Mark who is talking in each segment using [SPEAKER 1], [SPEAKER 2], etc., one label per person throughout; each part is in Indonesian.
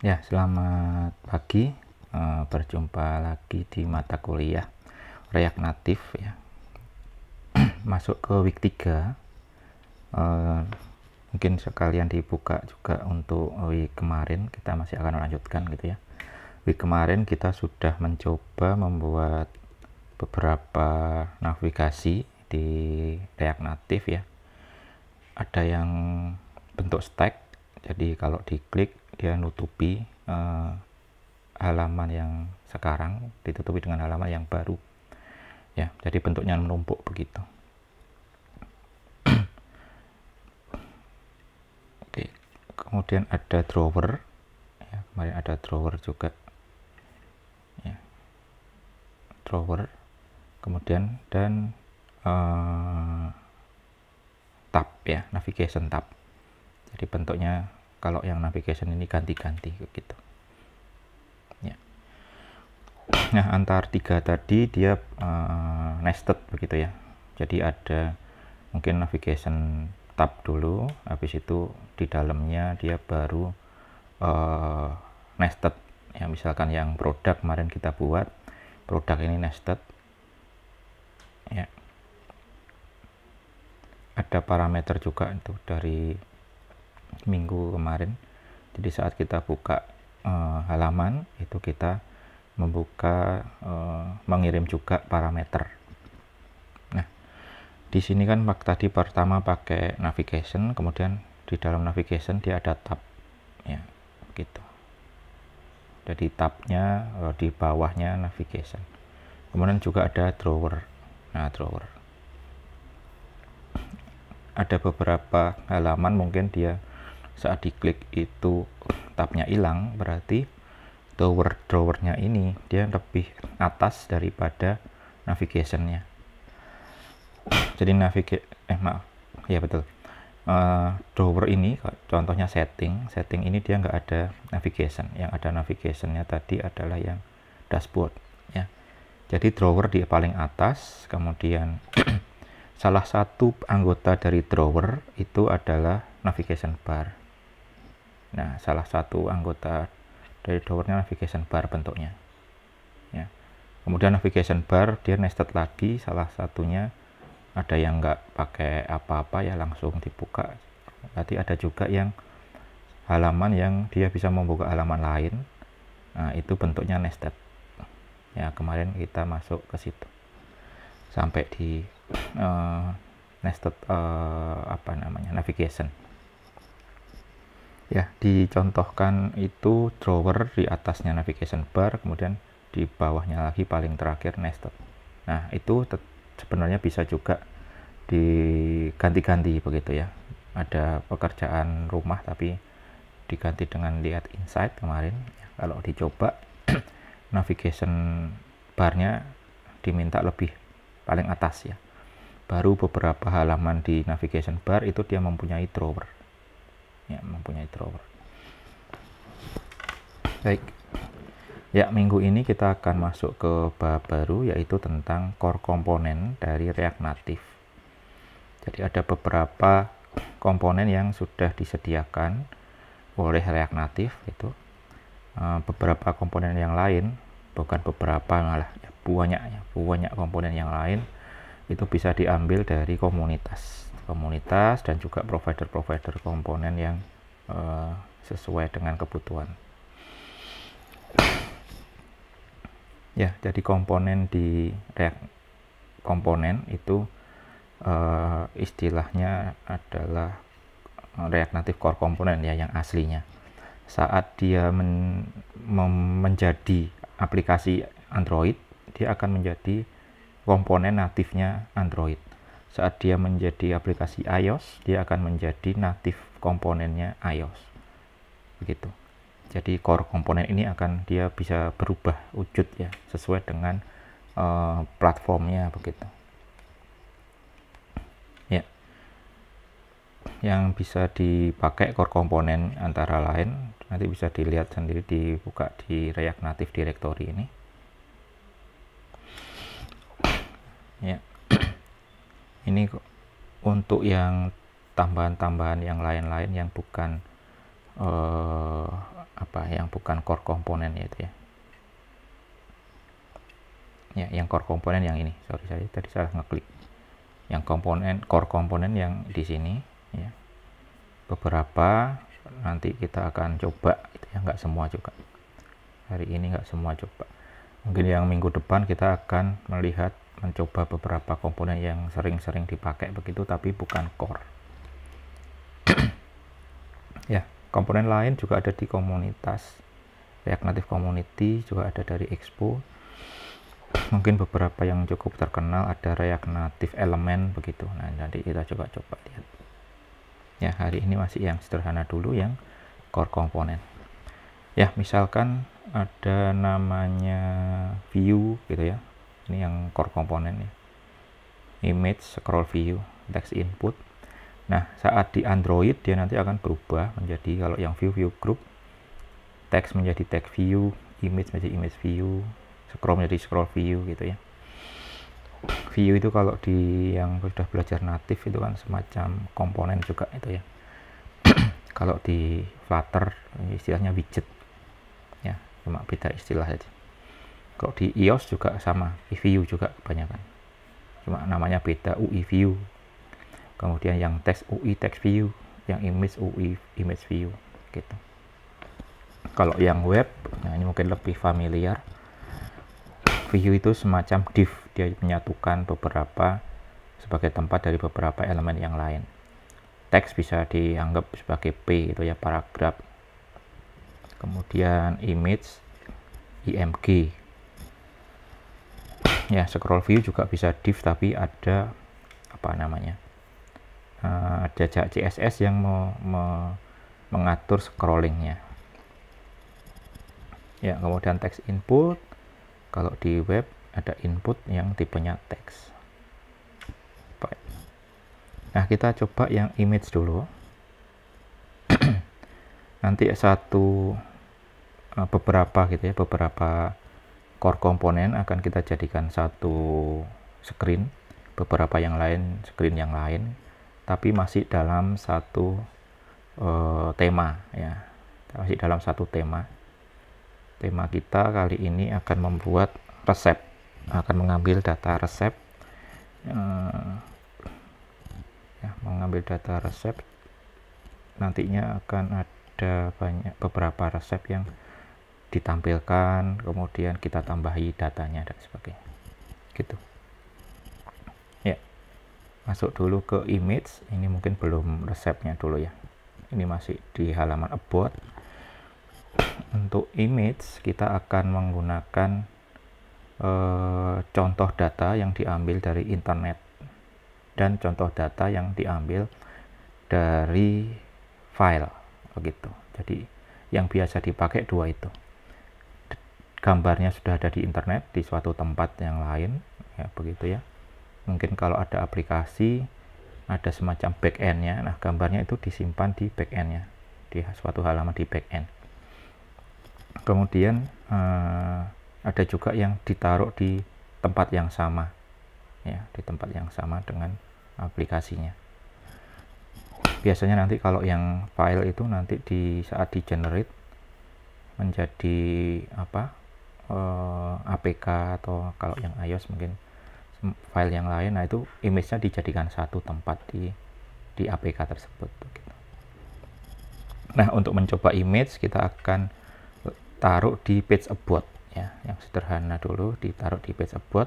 [SPEAKER 1] Ya, selamat pagi. Berjumpa lagi di mata kuliah React Native ya. Masuk ke week 3. Mungkin sekalian dibuka juga untuk week kemarin. Kita masih akan melanjutkan gitu ya. Week kemarin kita sudah mencoba membuat beberapa navigasi di React Native ya. Ada yang bentuk stack, jadi kalau diklik dia nutupi halaman yang sekarang ditutupi dengan halaman yang baru ya, jadi bentuknya menumpuk begitu. Oke, kemudian ada drawer ya, kemarin ada drawer juga ya, drawer, kemudian dan tab ya, navigation tab. Jadi bentuknya kalau yang navigation ini ganti-ganti gitu ya. Nah, antar tiga tadi dia nested begitu ya. Jadi ada mungkin navigation tab dulu, habis itu di dalamnya dia baru nested ya. Misalkan yang produk kemarin kita buat, produk ini nested ya. Ada parameter juga itu dari minggu kemarin. Jadi saat kita buka halaman itu kita membuka mengirim juga parameter. Nah, di sini kan tadi pertama pakai navigation, kemudian di dalam navigation dia ada tab ya gitu. Jadi tabnya di bawahnya navigation. Kemudian juga ada drawer. Nah, drawer ada beberapa halaman mungkin dia saat diklik itu tabnya hilang, berarti drawernya ini dia lebih atas daripada navigationnya. Jadi ya betul, drawer ini contohnya setting ini dia nggak ada navigation, yang ada navigationnya tadi adalah yang dashboard ya. Jadi drawer di paling atas, kemudian salah satu anggota dari drawer itu adalah navigation bar. Nah, salah satu anggota dari drawernya navigation bar bentuknya ya. Kemudian navigation bar dia nested lagi, salah satunya ada yang nggak pakai apa-apa ya, langsung dibuka. Berarti ada juga yang halaman yang dia bisa membuka halaman lain. Nah, itu bentuknya nested ya. Kemarin kita masuk ke situ sampai di nested navigation ya. Dicontohkan itu drawer di atasnya navigation bar, kemudian di bawahnya lagi paling terakhir nested. Nah, itu sebenarnya bisa juga diganti-ganti begitu ya. Ada pekerjaan rumah tapi diganti dengan lihat insight kemarin ya. Kalau dicoba navigation barnya diminta lebih paling atas ya, baru beberapa halaman di navigation bar itu dia mempunyai drawer ya, mempunyai drawer. Baik ya, minggu ini kita akan masuk ke bab baru, yaitu tentang core komponen dari React Native. Jadi ada beberapa komponen yang sudah disediakan oleh React Native itu. Beberapa komponen yang lain, bukan beberapa, malah ya, banyak komponen yang lain itu bisa diambil dari komunitas dan juga provider komponen yang sesuai dengan kebutuhan ya. Jadi komponen di React komponen itu istilahnya adalah React Native Core Component ya, yang aslinya. Saat dia menjadi aplikasi Android, dia akan menjadi komponen natifnya Android. Saat dia menjadi aplikasi iOS, dia akan menjadi natif komponennya iOS begitu. Jadi core komponen ini akan dia bisa berubah wujud ya, sesuai dengan platformnya begitu ya. Yang bisa dipakai core komponen antara lain, nanti bisa dilihat sendiri, dibuka di React Native Directory ini ya. Ini untuk yang tambahan-tambahan yang lain-lain yang bukan yang bukan core komponen itu ya. Ya, yang core komponen yang ini. Sorry, saya tadi salah ngeklik. Yang core komponen yang di sini ya. Beberapa nanti kita akan coba itu ya, nggak semua juga. Hari ini nggak semua coba. Mungkin yang minggu depan kita akan mencoba beberapa komponen yang sering-sering dipakai begitu, tapi bukan core. Ya, komponen lain juga ada di komunitas React Native Community, juga ada dari Expo. Mungkin beberapa yang cukup terkenal ada React Native Element begitu. Nah, nanti kita coba lihat. Ya, hari ini masih yang sederhana dulu, yang core komponen. Ya, misalkan ada namanya view gitu ya. Ini yang core komponen ya. Image, scroll view, text input. Nah, saat di Android dia nanti akan berubah menjadi, kalau yang view group, text menjadi text view, image menjadi image view, scroll menjadi scroll view gitu ya. View itu kalau di yang sudah belajar native itu kan semacam komponen juga itu ya. Kalau di Flutter istilahnya widget ya, cuma beda istilah aja. Kalau di iOS juga sama, view juga kebanyakan, cuma namanya beda, UI view. Kemudian yang text UI text view, yang image UI image view gitu. Kalau yang web, nah ini mungkin lebih familiar. View itu semacam div, dia menyatukan beberapa sebagai tempat dari beberapa elemen yang lain. Teks bisa dianggap sebagai P itu ya, paragraf. Kemudian image, IMG. Ya, scroll view juga bisa div, tapi ada apa namanya? Ada CSS yang mengatur scrollingnya. Ya, kemudian text input. Kalau di web ada input yang tipenya teks. Nah, kita coba yang image dulu. Nanti beberapa gitu ya, beberapa core komponen akan kita jadikan satu screen, beberapa yang lain screen yang lain, tapi masih dalam satu tema ya, masih dalam satu tema. Tema kita kali ini akan membuat resep, akan mengambil data resep, mengambil data resep. Nantinya akan ada beberapa resep yang ditampilkan, kemudian kita tambahi datanya dan sebagainya. Gitu. Ya, masuk dulu ke image. Ini mungkin belum resepnya dulu ya. Ini masih di halaman about. Untuk image kita akan menggunakan contoh data yang diambil dari internet dan contoh data yang diambil dari file begitu. Jadi yang biasa dipakai dua itu. Gambarnya sudah ada di internet di suatu tempat yang lain ya, begitu ya. Mungkin kalau ada aplikasi ada semacam backend-nya. Nah, gambarnya itu disimpan di backend-nya, di suatu halaman di backend. Kemudian ada juga yang ditaruh di tempat yang sama ya, di tempat yang sama dengan aplikasinya. Biasanya nanti kalau yang file itu nanti di saat di generate menjadi APK, atau kalau yang iOS mungkin file yang lain. Nah, itu image-nya dijadikan satu tempat di APK tersebut gitu. Nah, untuk mencoba image kita akan taruh di page about ya, yang sederhana dulu ditaruh di page about.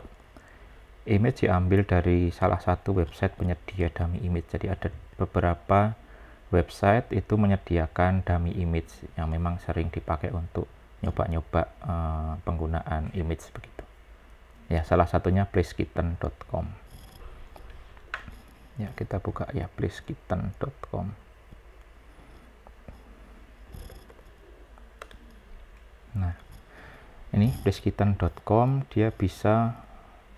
[SPEAKER 1] Image diambil dari salah satu website penyedia dummy image. Jadi ada beberapa website itu menyediakan dummy image yang memang sering dipakai untuk nyoba-nyoba penggunaan image begitu ya. Salah satunya playskitten.com ya. Kita buka ya, playskitten.com. Nah, ini playskitten.com, dia bisa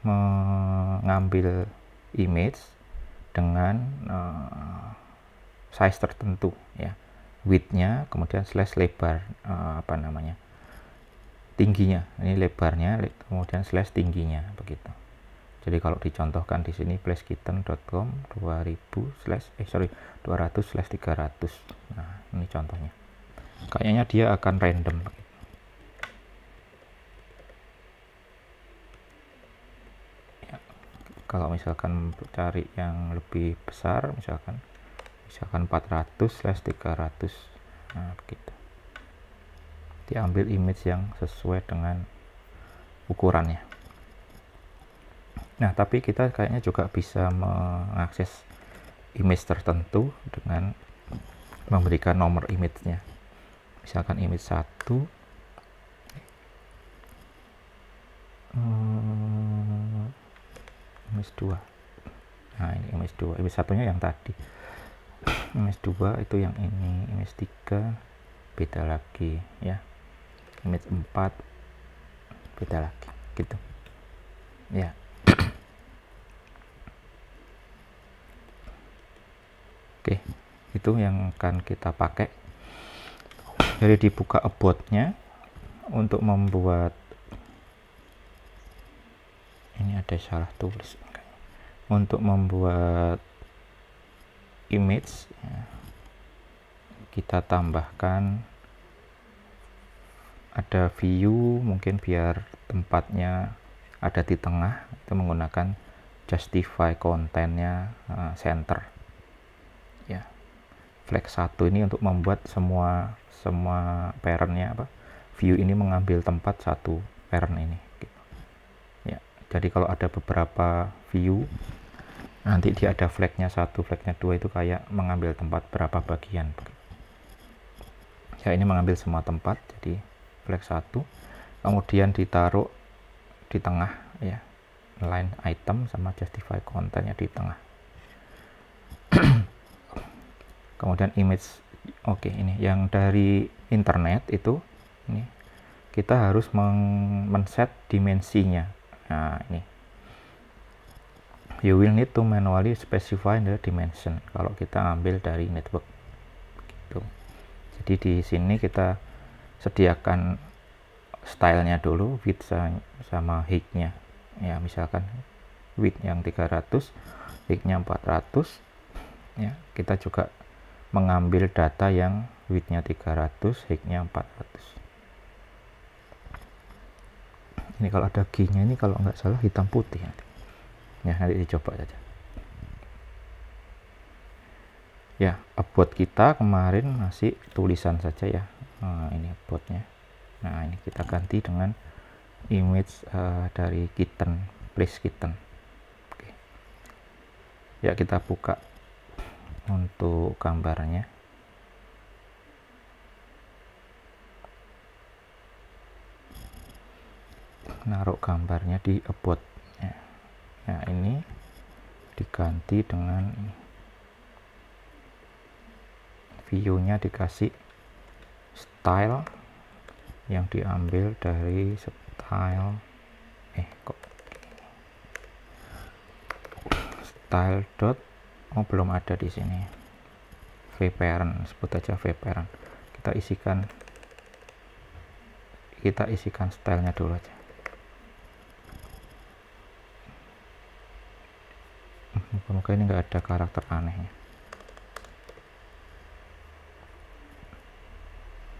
[SPEAKER 1] mengambil image dengan size tertentu ya, width-nya, kemudian slash lebar tingginya, ini lebarnya, kemudian slash tingginya begitu. Jadi kalau dicontohkan di sini playskitten.com 200/300. Nah, ini contohnya. kayaknya dia akan random. Ya, kalau misalkan cari yang lebih besar, misalkan 400/300, nah begitu, diambil image yang sesuai dengan ukurannya. Nah, tapi kita kayaknya juga bisa mengakses image tertentu dengan memberikan nomor image-nya. Misalkan image 1, image 2. Nah, ini image 2. Image satunya yang tadi. Image 2 itu yang ini. Image 3 beda lagi ya. Image 4 beda lagi gitu. Ya. Oke, itu yang akan kita pakai. Jadi dibuka about-nya untuk membuat, ini ada salah tulis, untuk membuat image ya, kita tambahkan ada view, mungkin biar tempatnya ada di tengah, itu menggunakan justify kontennya center ya. Flag 1 ini untuk membuat semua parentnya view ini mengambil tempat satu parent ini gitu. Ya, jadi kalau ada beberapa view, nanti dia ada flagnya 1, flagnya 2, itu kayak mengambil tempat berapa bagian ya. Ini mengambil semua tempat, jadi flag 1, kemudian ditaruh di tengah ya, line item sama justify kontennya di tengah. Kemudian image, oke, ini yang dari internet itu, ini kita harus men-set dimensinya. Nah, ini you will need to manually specify the dimension kalau kita ambil dari network gitu. Jadi di sini kita sediakan stylenya dulu, width sama height-nya ya. Misalkan width yang 300, height-nya 400 ya. Kita juga mengambil data yang width-nya 300, height-nya 400. Ini kalau ada G-nya ini kalau nggak salah hitam putih nanti. Ya, nanti dicoba saja. Ya, about kita kemarin masih tulisan saja ya. Nah, ini about-nya. Nah, ini kita ganti dengan image dari kitten, place kitten. Oke. Ya, kita buka untuk gambarnya. Naruh gambarnya di about ya. Nah, ini diganti dengan view-nya, dikasih style yang diambil dari style style dot, belum ada di sini, vparent, sebut aja vparent. Kita isikan stylenya dulu aja. Moga-moga ini nggak ada karakter anehnya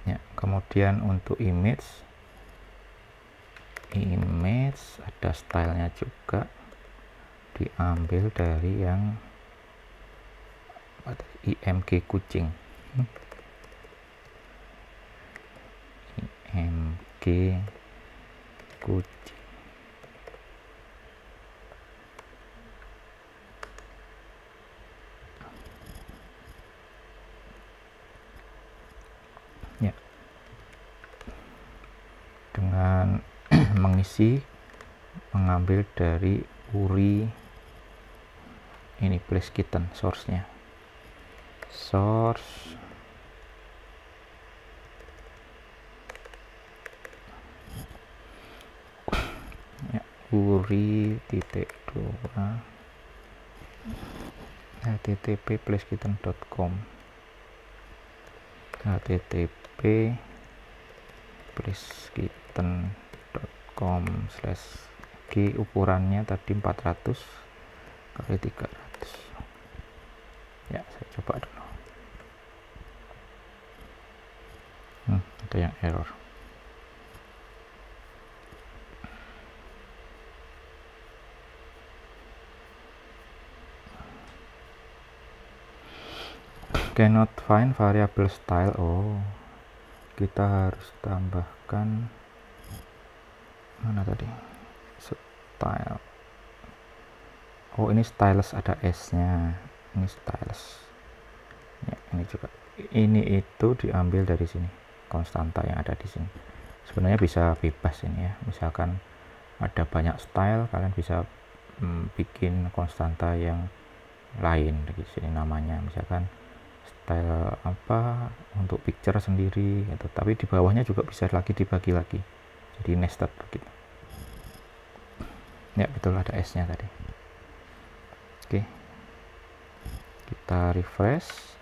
[SPEAKER 1] ya. Kemudian untuk image ada stylenya juga, diambil dari yang img kucing. img kucing ya. Dengan mengambil dari URI ini place kitten, source-nya, source ya, URI .2 http placekitten.com, http placekitten.com/g, ukurannya tadi 400 kali 300 ya. Saya coba dulu. ada yang error. Cannot find variable style. Oh, kita harus tambahkan mana tadi, style. Oh, ini stylus, ada s nya, ini stylus ya, ini juga, ini itu diambil dari sini, konstanta yang ada di sini. Sebenarnya bisa bebas ini ya, misalkan ada banyak style, kalian bisa bikin konstanta yang lain di sini namanya, misalkan style apa untuk picture sendiri gitu. Tapi di bawahnya juga bisa lagi dibagi lagi jadi nested begitu ya. Betul, ada s nya tadi. Oke, kita refresh.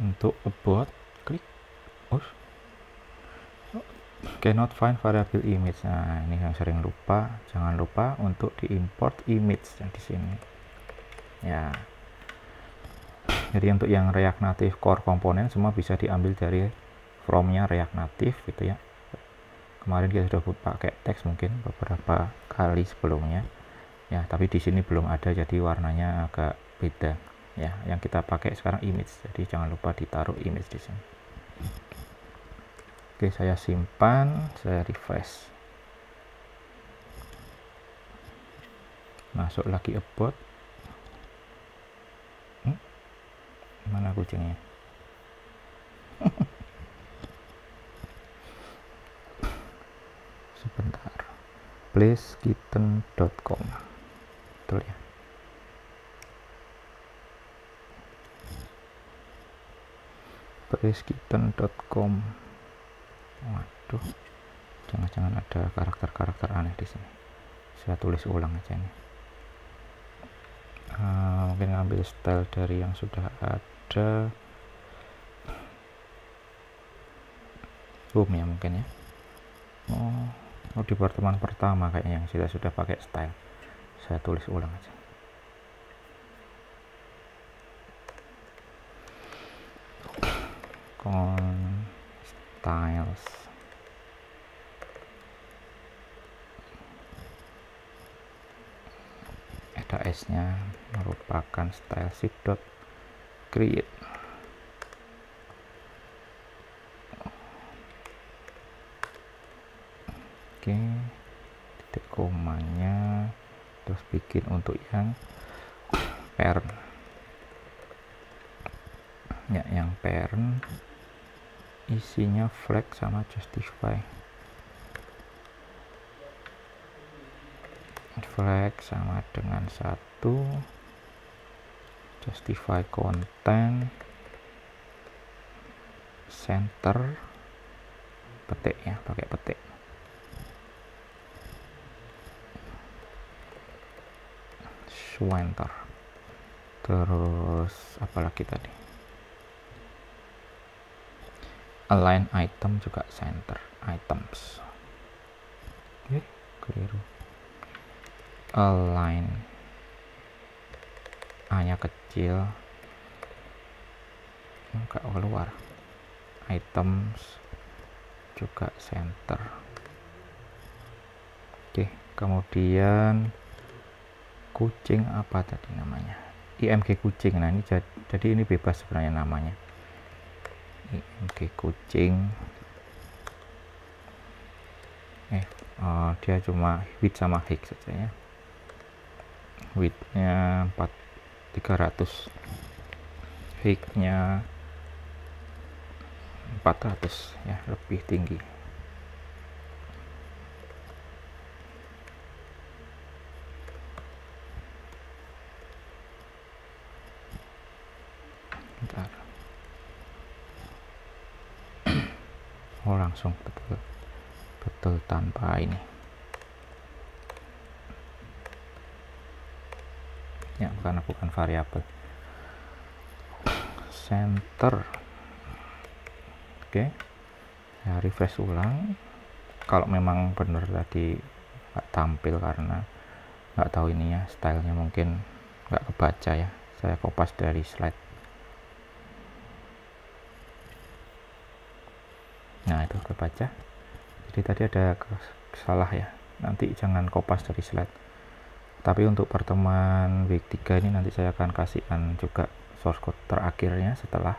[SPEAKER 1] Untuk about, klik cannot find variable image. Nah, ini yang sering lupa, jangan lupa untuk diimport image yang di sini ya. Jadi untuk yang React Native core komponen semua bisa diambil dari from-nya React Native gitu ya. Kemarin kita sudah pakai teks mungkin beberapa kali sebelumnya ya, tapi di sini belum ada, jadi warnanya agak beda ya. Yang kita pakai sekarang image, jadi jangan lupa ditaruh image di sini. Oke, saya simpan, saya refresh, masuk lagi about. Mana kucingnya? Sebentar, placekitten.com, betul ya? placekitten.com. Waduh, jangan-jangan ada karakter-karakter aneh di sini. Saya tulis ulang aja nih. Mungkin ngambil style dari yang sudah ada. Boom ya mungkin ya. Oh, di pertemuan pertama kayaknya yang sudah pakai style. Saya tulis ulang aja. Styles. Ada s nya, merupakan style sheet.create. Oke, titik komanya, terus bikin untuk yang parent ya, yang parent isinya flag sama justify. Flag sama dengan 1, justify content, center, petik ya, pakai petik. Center. Terus apalagi tadi, align item juga center items. Keliru, align A nya kecil, enggak keluar, items juga center. Oke, kemudian kucing apa tadi namanya, img kucing. Nah ini jadi ini bebas sebenarnya namanya, img kucing. Dia cuma width sama height saja ya, widthnya 300, height-nya 400 ya, lebih tinggi. Bentar. Oh langsung betul tanpa ini ya, karena bukan variabel. Center. Oke, ya refresh ulang. Kalau memang benar tadi nggak tampil karena nggak tahu ininya, stylenya mungkin nggak kebaca ya, saya kopas dari slide. Nah, itu kebaca. Jadi tadi ada salah ya, nanti jangan kopas dari slide. Tapi untuk pertemuan week 3 ini nanti saya akan kasihkan juga source code terakhirnya setelah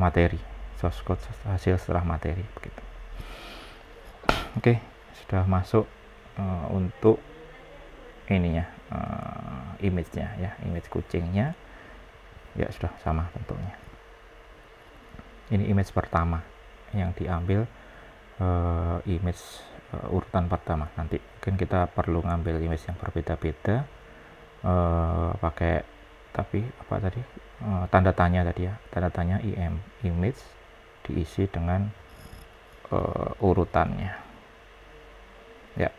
[SPEAKER 1] materi, source code hasil setelah materi begitu. Oke, sudah masuk untuk ininya, image-nya ya, image kucingnya ya sudah sama bentuknya. Ini image pertama yang diambil, image urutan pertama. Nanti mungkin kita perlu ngambil image yang berbeda-beda, pakai tapi apa tadi, tanda tanya tadi ya, tanda tanya image diisi dengan urutannya ya.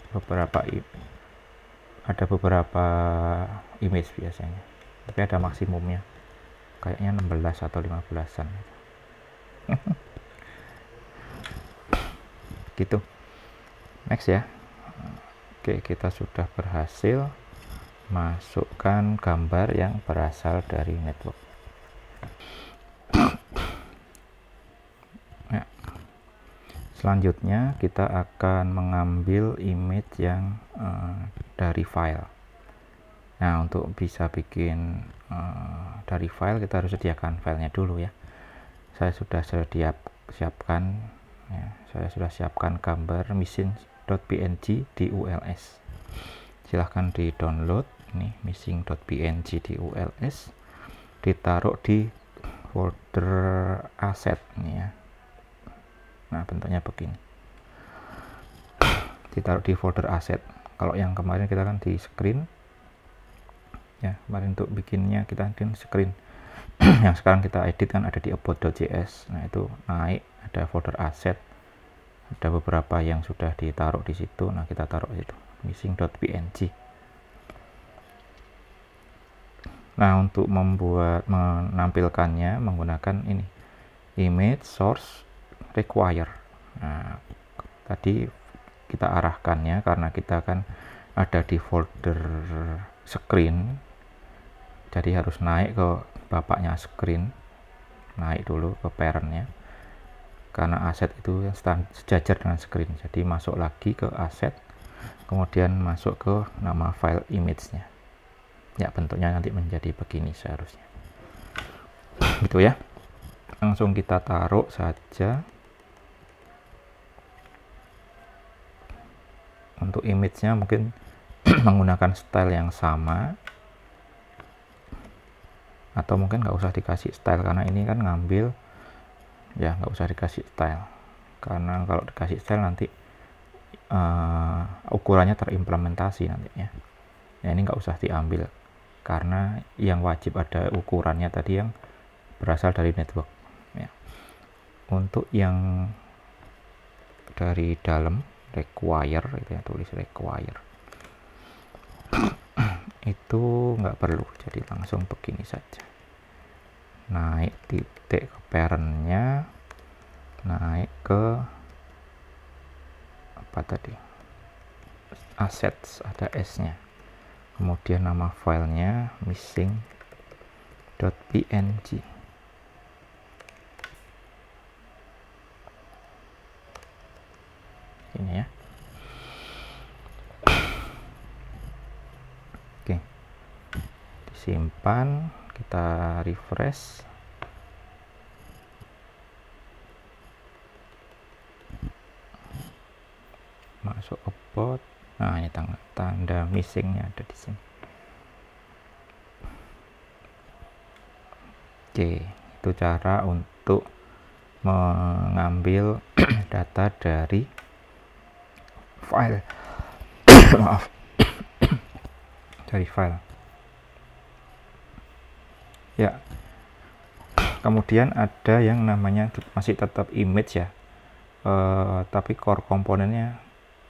[SPEAKER 1] Ada beberapa image biasanya, tapi ada maksimumnya, kayaknya 16 atau 15-an gitu. Next ya. Oke, kita sudah berhasil masukkan gambar yang berasal dari network. Nah, selanjutnya kita akan mengambil image yang dari file. Nah, untuk bisa bikin dari file, kita harus sediakan filenya dulu ya. Saya sudah siapkan ya, saya sudah siapkan gambar missing.png di ULS. Silahkan di download ini missing.png di ULS, ditaruh di folder aset nih ya. Nah, bentuknya begini, ditaruh di folder aset. Kalau yang kemarin kita kan di screen ya, kemarin untuk bikinnya kita bikin screen. Yang sekarang kita edit kan ada di about.js. Nah, itu naik, ada folder aset, ada beberapa yang sudah ditaruh di situ. Nah, kita taruh itu missing.png. Nah, untuk menampilkannya menggunakan ini image source require. Nah, tadi kita arahkannya karena kita kan ada di folder screen, jadi harus naik ke bapaknya screen, naik dulu ke parentnya, karena aset itu sejajar dengan screen. Jadi masuk lagi ke aset, kemudian masuk ke nama file image-nya ya. Bentuknya nanti menjadi begini seharusnya gitu ya. Langsung kita taruh saja. Untuk image-nya mungkin menggunakan style yang sama, atau mungkin nggak usah dikasih style karena ini kan ngambil ya, nggak usah dikasih style karena kalau dikasih style nanti ukurannya terimplementasi nantinya ya. Ini nggak usah diambil karena yang wajib ada ukurannya tadi yang berasal dari network ya. Untuk yang dari dalam require itu ya, tulis require itu nggak perlu, jadi langsung begini saja. Naik titik ke parentnya, naik ke apa tadi, assets, ada s nya, kemudian nama filenya missing.png. Ini ya. Oke, disimpan, kita refresh. Masuk about. Nah, ini tanda missingnya ada di sini. Oke, itu cara untuk mengambil data dari file. Maaf. Dari file ya. Kemudian ada yang namanya masih tetap image ya, tapi core komponennya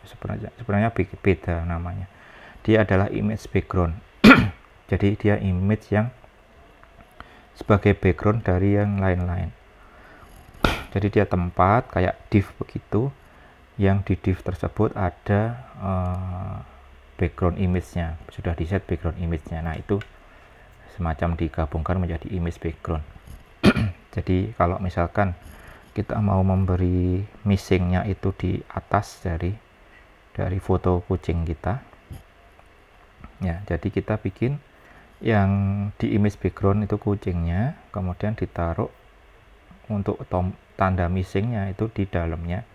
[SPEAKER 1] sebenarnya beda namanya. Dia adalah image background. Jadi dia image yang sebagai background dari yang lain-lain. Jadi dia tempat kayak div begitu, yang di div tersebut ada background image-nya, sudah di set background image-nya. Nah, itu semacam digabungkan menjadi image background. Jadi kalau misalkan kita mau memberi missingnya itu di atas dari foto kucing kita ya. Jadi kita bikin yang di image background itu kucingnya, kemudian ditaruh untuk tanda missingnya itu di dalamnya,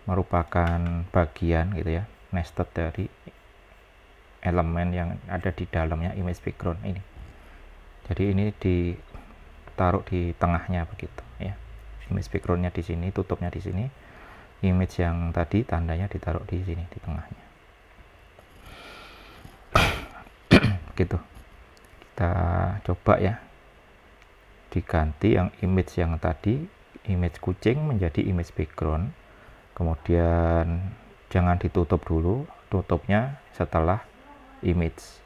[SPEAKER 1] merupakan bagian gitu ya, nested dari elemen yang ada di dalamnya image background ini. Jadi ini ditaruh di tengahnya begitu ya. Image backgroundnya di sini, tutupnya di sini, image yang tadi tandanya ditaruh di sini di tengahnya. Gitu. Kita coba ya, diganti yang image yang tadi, image kucing menjadi image background, kemudian jangan ditutup dulu, tutupnya setelah image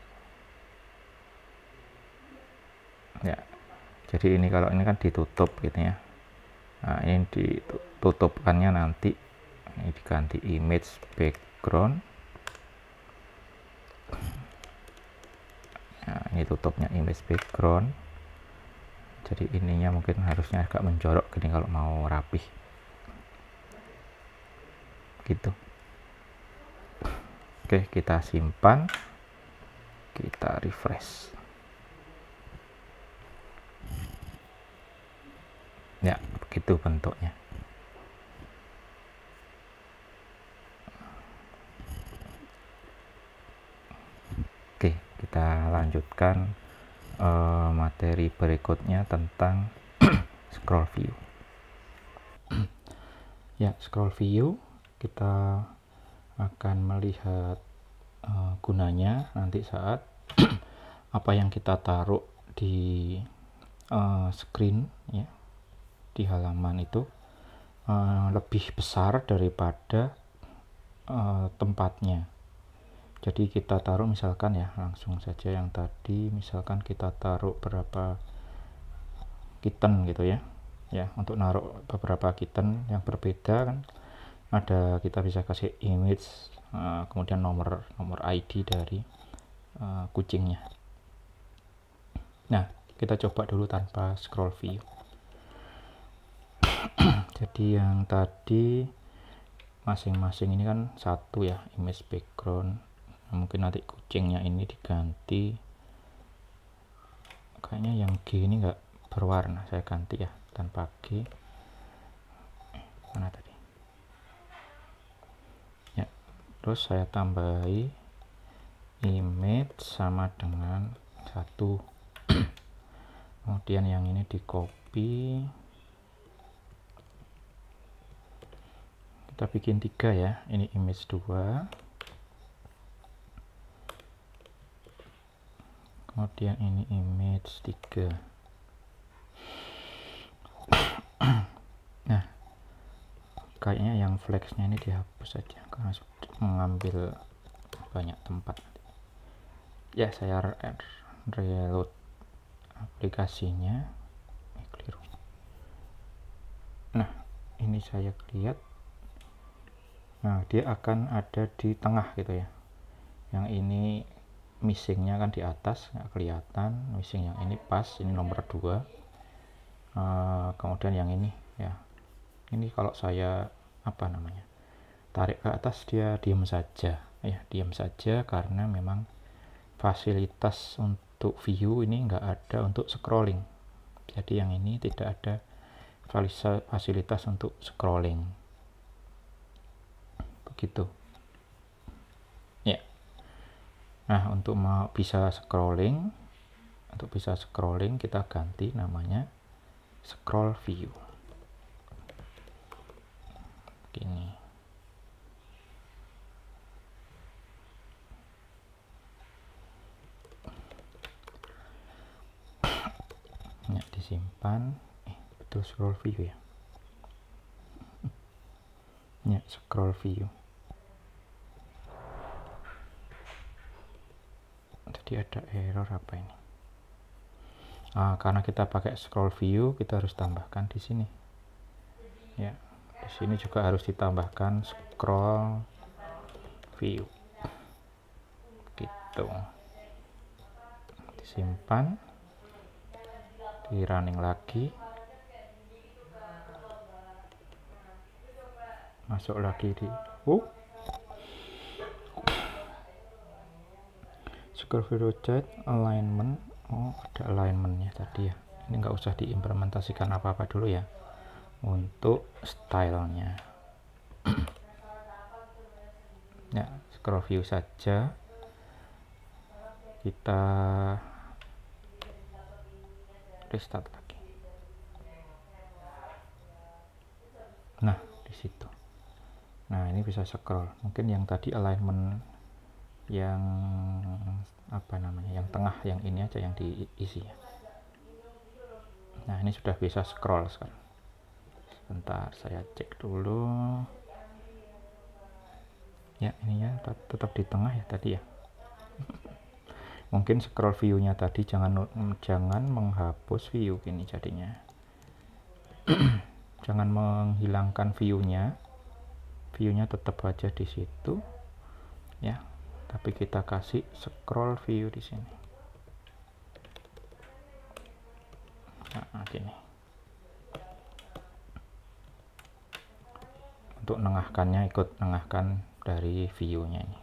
[SPEAKER 1] ya. Jadi ini kalau ini kan ditutup gitu ya, nah ini ditutupkannya nanti, ini diganti image background. Nah ini tutupnya image background, jadi ininya mungkin harusnya agak menjorok gini kalau mau rapih gitu. Oke, kita simpan, kita refresh ya, begitu bentuknya. Oke, kita lanjutkan materi berikutnya tentang scroll view. Ya, scroll view kita akan melihat gunanya nanti saat apa yang kita taruh di screen ya, di halaman itu lebih besar daripada tempatnya. Jadi kita taruh misalkan ya, langsung saja yang tadi, misalkan kita taruh berapa kitten gitu ya. Ya, untuk naruh beberapa kitten yang berbeda kan ada, kita bisa kasih image, kemudian nomor ID dari kucingnya. Nah, kita coba dulu tanpa scroll view. Jadi yang tadi masing-masing ini kan satu ya, image background. Mungkin nanti kucingnya ini diganti, kayaknya yang G ini enggak berwarna, saya ganti ya tanpa G. Mana tadi ya, terus saya tambahi image sama dengan 1. Kemudian yang ini di copy, kita bikin 3 ya, ini image 2, kemudian ini image 3. Nah, kayaknya yang flexnya ini dihapus saja karena sudah mengambil banyak tempat ya. Saya reload aplikasinya, keliru. Nah, ini saya lihat, nah dia akan ada di tengah gitu ya. Yang ini missingnya kan di atas, nggak kelihatan. Missing yang ini pas, ini nomor 2. Kemudian yang ini ya, ini kalau saya tarik ke atas dia diam saja ya, diam saja karena memang fasilitas untuk view ini nggak ada untuk scrolling. Jadi yang ini tidak ada fasilitas untuk scrolling begitu ya. Nah, untuk bisa scrolling kita ganti namanya scroll view gini. Ya, disimpan, betul scroll view ya. Ya, scroll view. Tadi ada error apa ini? Karena kita pakai scroll view, kita harus tambahkan di sini. Ya, di sini juga harus ditambahkan scroll view. Gitu. Disimpan, di running lagi. masuk lagi di scroll view rotate alignment. Ada alignmentnya tadi ya, ini nggak usah diimplementasikan apa-apa dulu ya untuk stylenya. Ya, scroll view saja, kita restart lagi. Nah, di situ. Nah, ini bisa scroll. Mungkin yang tadi alignment yang apa namanya, yang tengah, yang ini aja yang diisi ya. Nah, ini sudah bisa scroll sekarang. Sebentar, saya cek dulu. Ya, ini ya tetap di tengah ya tadi ya. Mungkin scroll view-nya tadi jangan menghapus view gini jadinya. Jangan menghilangkan view-nya. View-nya tetap aja di situ ya. Tapi kita kasih scroll view di sini. Nah, gini. Untuk nengahkannya, ikut nengahkan dari view-nya ini.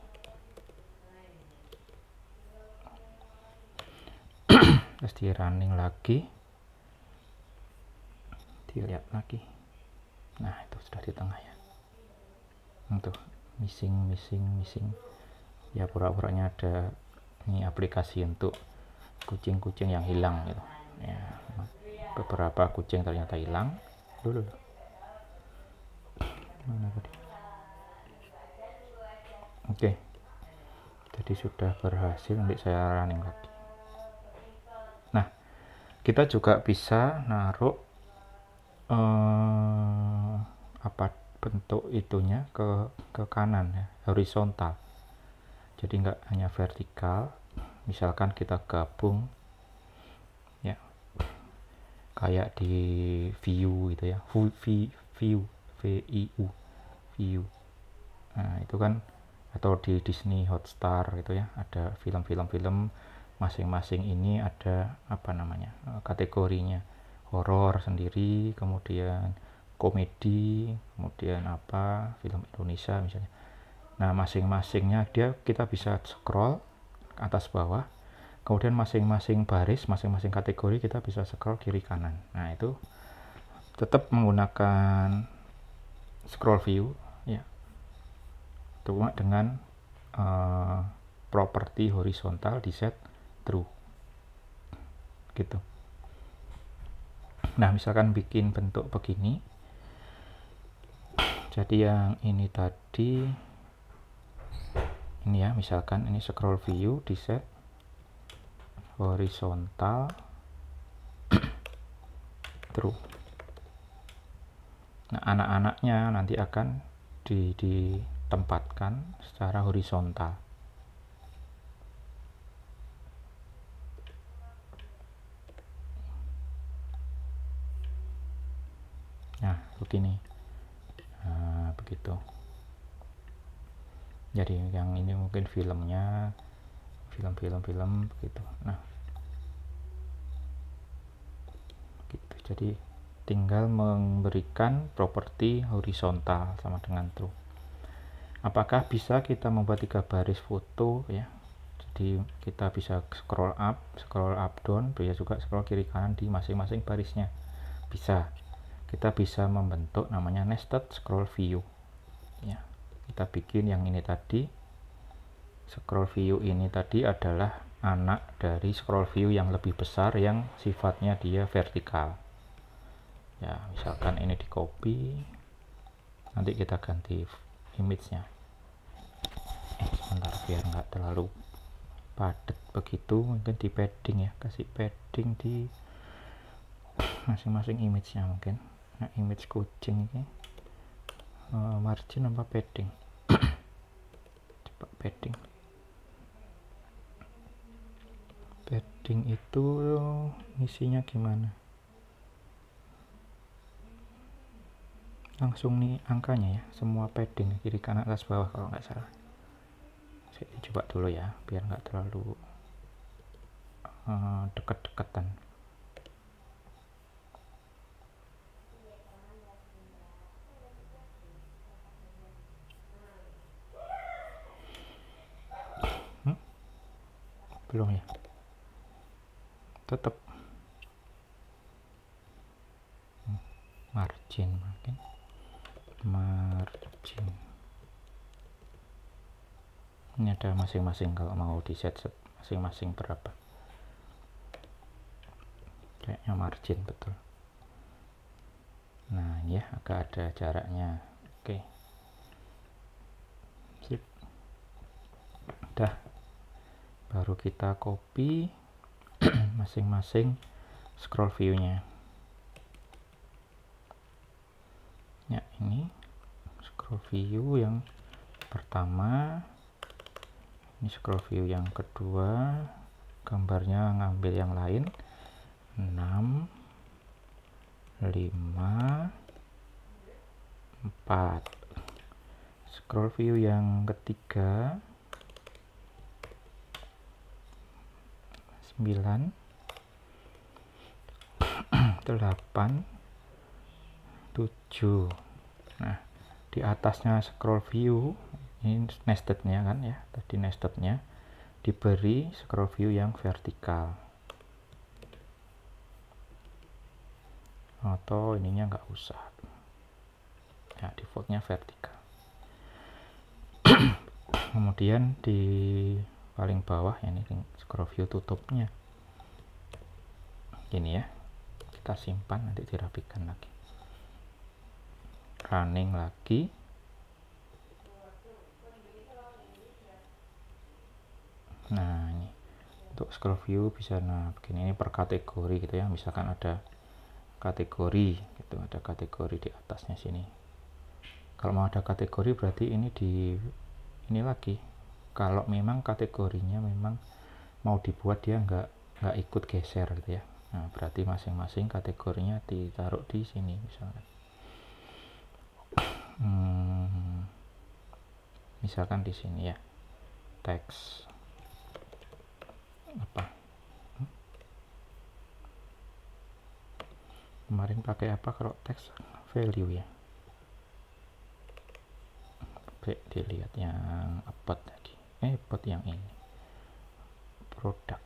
[SPEAKER 1] Terus di running lagi, dilihat lagi. Nah, itu sudah di tengah ya. Untuk missing ya, pura-puranya ada ini aplikasi untuk kucing-kucing yang hilang gitu ya. Beberapa kucing ternyata hilang dulu. Mana tadi? Oke, jadi sudah berhasil. Nanti saya running lagi. Nah, kita juga bisa naruh apa bentuk itunya ke kanan ya, horizontal. Jadi nggak hanya vertikal. Misalkan kita gabung ya, kayak di view gitu ya, view view. Nah, itu kan, atau di Disney Hotstar gitu ya, ada film-film masing-masing ini ada apa namanya, kategorinya. Horor sendiri, kemudian komedi, kemudian apa, film Indonesia misalnya. Nah, masing-masingnya kita bisa scroll atas bawah, kemudian masing-masing baris, masing-masing kategori kita bisa scroll kiri kanan. Nah, itu tetap menggunakan scroll view ya, cuma dengan properti horizontal di set true gitu. Nah, misalkan bikin bentuk begini, jadi yang ini tadi ini ya, misalkan ini scroll view di set horizontal true. Nah, anak-anaknya nanti akan ditempatkan secara horizontal. Nah, begini. Nah, begitu. Jadi yang ini mungkin filmnya, film begitu. Nah, gitu. Jadi tinggal memberikan properti horizontal sama dengan true. Apakah bisa kita membuat 3 baris foto ya? Jadi kita bisa scroll up down, bisa juga scroll kiri kanan di masing-masing barisnya. Bisa. Kita bisa membentuk namanya nested scroll view ya. Kita bikin yang ini tadi. Scroll view ini tadi adalah anak dari scroll view yang lebih besar yang sifatnya dia vertikal ya. Misalkan ini di copy, nanti kita ganti image-nya. Sebentar, biar nggak terlalu padat begitu, mungkin di padding ya, kasih padding di masing-masing image-nya mungkin. Nah, image kucing ini margin apa padding? Coba padding itu isinya gimana? Langsung nih angkanya ya, semua padding kiri kanan atas bawah kalau nggak salah. Saya coba dulu ya, biar nggak terlalu deket-deketan. belum ya, tetap margin, mungkin margin ini ada masing-masing, kalau mau di set masing-masing berapa, kayaknya margin betul. Nah ini ya, agak ada jaraknya. Oke, sip, udah, baru kita copy masing-masing scroll view-nya. Ya, ini scroll view yang pertama, ini scroll view yang kedua, gambarnya ngambil yang lain, 6, 5, 4. Scroll view yang ketiga, 9, 8, 7. Nah, di atasnya scroll view ini nestednya kan ya, tadi nestednya diberi scroll view yang vertikal, atau ininya nggak usah ya, defaultnya vertikal. Kemudian di paling bawah ini scroll view tutupnya gini ya, kita simpan, nanti dirapikan lagi, running lagi. Nah ini untuk scroll view bisa, nah begini, ini per kategori gitu ya, misalkan ada kategori gitu, ada kategori di atasnya sini. Kalau mau ada kategori berarti ini ini lagi, kalau memang kategorinya memang mau dibuat dia nggak ikut geser gitu ya. Nah berarti masing-masing kategorinya ditaruh di sini misalkan. Misalkan di sini ya, teks apa, kemarin pakai apa kalau teks, value ya. Oke, dilihat yang about lagi, about yang ini produk,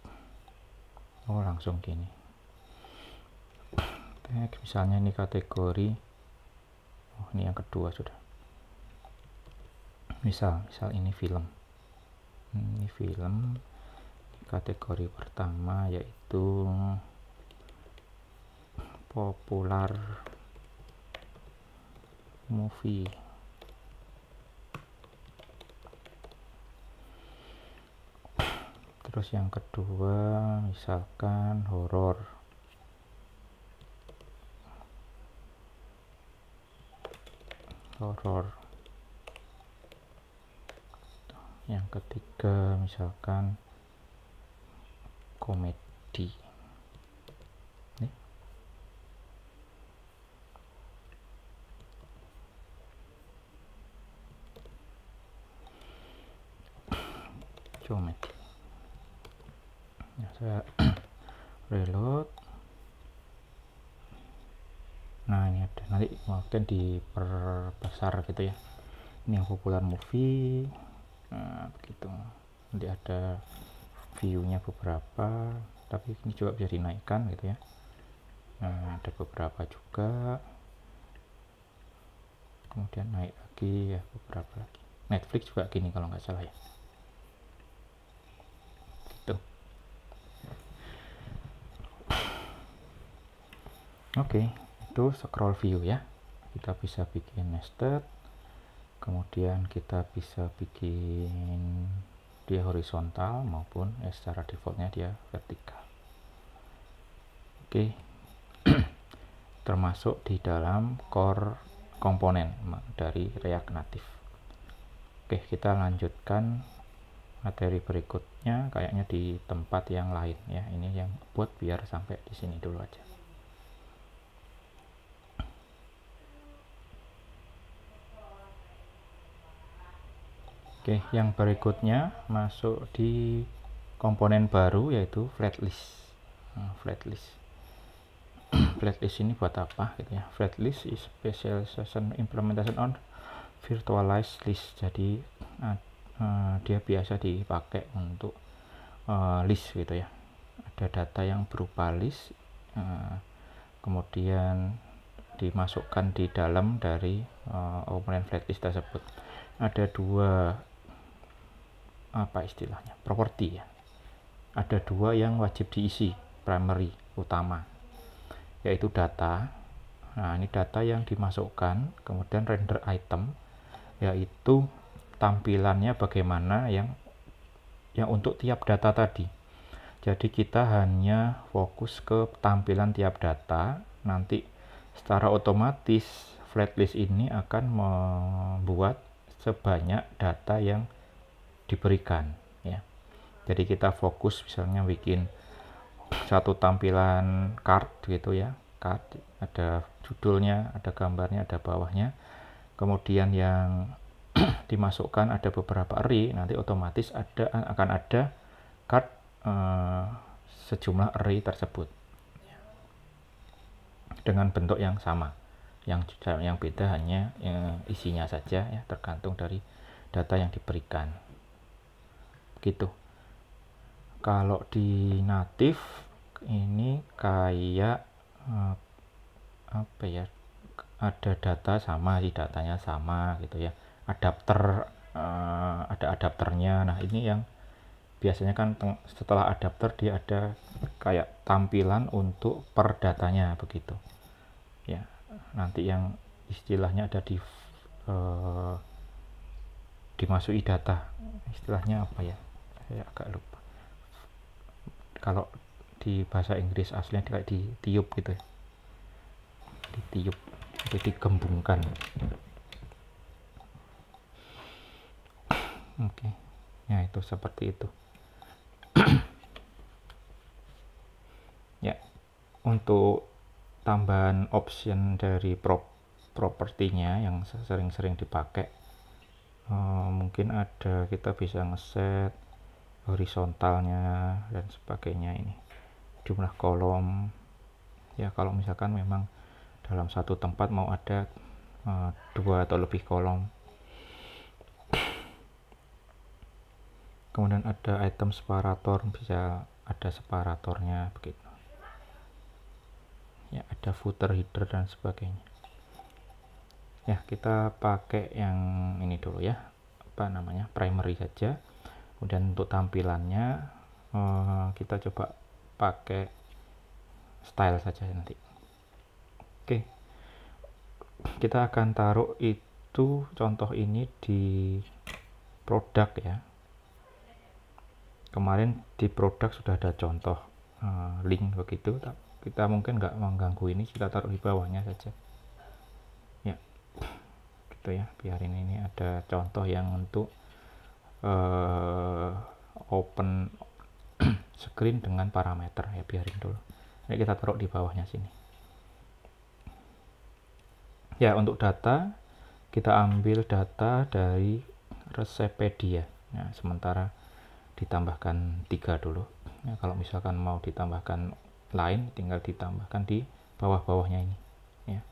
[SPEAKER 1] oh langsung gini, teks misalnya ini kategori, oh ini yang kedua sudah, misal ini film, kategori pertama yaitu popular movie, terus yang kedua misalkan horor, yang ketiga misalkan komedi. Nih. Komedi. Ya, saya reload. Nah ini ada, nanti mungkin diperbesar gitu ya, ini yang popular movie. Nah begitu, nanti ada view-nya beberapa, tapi ini juga bisa dinaikkan gitu ya. Nah ada beberapa juga, kemudian naik lagi ya, beberapa lagi. Netflix juga gini kalau nggak salah ya, gitu. Oke, itu scroll view ya. Kita bisa bikin nested, kemudian kita bisa bikin dia horizontal maupun secara defaultnya dia vertikal. Oke. Termasuk di dalam core komponen dari React Native. Oke, kita lanjutkan materi berikutnya, kayaknya di tempat yang lain ya. Ini yang buat biar sampai di sini dulu aja. Oke, yang berikutnya masuk di komponen baru yaitu flatlist. Flatlist. Flatlist ini buat apa gitu ya? Flatlist is specialization implementation on virtualized list. Jadi dia biasa dipakai untuk list gitu ya, ada data yang berupa list, kemudian dimasukkan di dalam dari komponen flatlist tersebut. Ada dua istilahnya properti ya, ada dua yang wajib diisi, primary utama, yaitu data. Nah, ini data yang dimasukkan, kemudian render item, yaitu tampilannya bagaimana yang untuk tiap data tadi. Jadi kita hanya fokus ke tampilan tiap data. Nanti secara otomatis flatlist ini akan membuat sebanyak data yang diberikan ya. Jadi kita fokus misalnya bikin satu tampilan card gitu ya, card ada judulnya, ada gambarnya, ada bawahnya, kemudian yang dimasukkan ada beberapa array, nanti otomatis akan ada card sejumlah array tersebut dengan bentuk yang sama, yang beda hanya isinya saja ya, tergantung dari data yang diberikan gitu. Kalau di native ini kayak apa ya, ada data sama, datanya sama gitu ya, adapter ada adapternya. Nah, ini yang biasanya kan setelah adapter dia ada kayak tampilan untuk per datanya begitu ya. Nanti yang istilahnya ada di dimasuki data, istilahnya apa ya, saya agak lupa. Kalau di bahasa Inggris aslinya kayak ditiup gitu ya, ditiup, itu digembungkan. Oke. Ya, itu seperti itu. Ya, untuk tambahan option dari propertinya yang sering-sering dipakai, mungkin ada, kita bisa ngeset horizontalnya dan sebagainya, ini jumlah kolom ya. Kalau misalkan memang dalam satu tempat mau ada 2 atau lebih kolom. Kemudian ada item separator, bisa ada separatornya begitu ya, ada footer, header dan sebagainya ya. Kita pakai yang ini dulu ya, apa namanya, primary saja. Kemudian untuk tampilannya kita coba pakai style saja nanti. Oke, kita akan taruh itu contoh ini di produk ya. Kemarin di produk sudah ada contoh link begitu, kita mungkin nggak mengganggu ini, kita taruh di bawahnya saja ya, gitu ya. Biarin ini ada contoh yang untuk open screen dengan parameter ya, biarin dulu. Ini kita taruh di bawahnya sini ya. Untuk data, kita ambil data dari Resepedia. Nah, sementara ditambahkan 3 dulu ya. Kalau misalkan mau ditambahkan lain, tinggal ditambahkan di bawah-bawahnya ini ya.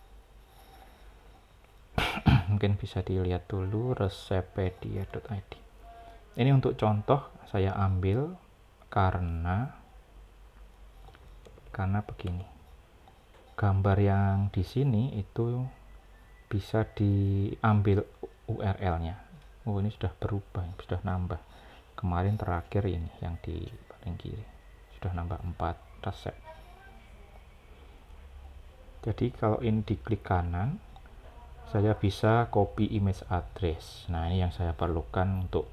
[SPEAKER 1] Mungkin bisa dilihat dulu resepedia.id. Ini untuk contoh saya ambil karena begini, gambar yang di sini itu bisa diambil URL-nya. Oh, ini sudah berubah, sudah nambah. Kemarin terakhir ini yang di paling kiri sudah nambah 4 resep. Jadi kalau ini diklik kanan, saya bisa copy image address. Nah, ini yang saya perlukan untuk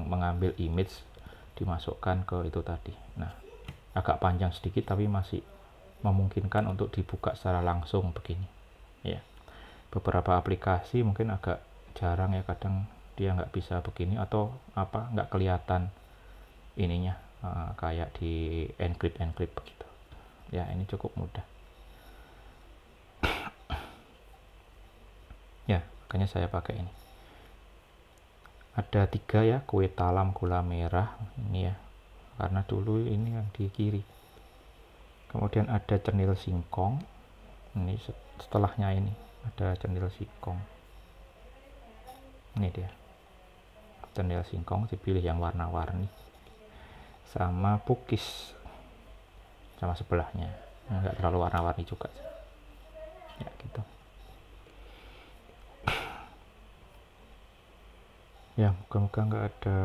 [SPEAKER 1] mengambil image, dimasukkan ke itu tadi. Nah, agak panjang sedikit tapi masih memungkinkan untuk dibuka secara langsung begini ya. Beberapa aplikasi mungkin agak jarang ya, kadang dia nggak bisa begini atau apa, nggak kelihatan ininya, kayak di encrypt begitu ya. Ini cukup mudah ya, makanya saya pakai ini. Ada 3 ya, kue talam gula merah ini ya, karena dulu ini yang di kiri. Kemudian ada cenil singkong, ini setelahnya ini ada cenil singkong, ini dia cenil singkong, dipilih yang warna-warni sama pukis sama sebelahnya, nggak terlalu warna-warni juga ya gitu ya. Moga-moga nggak ada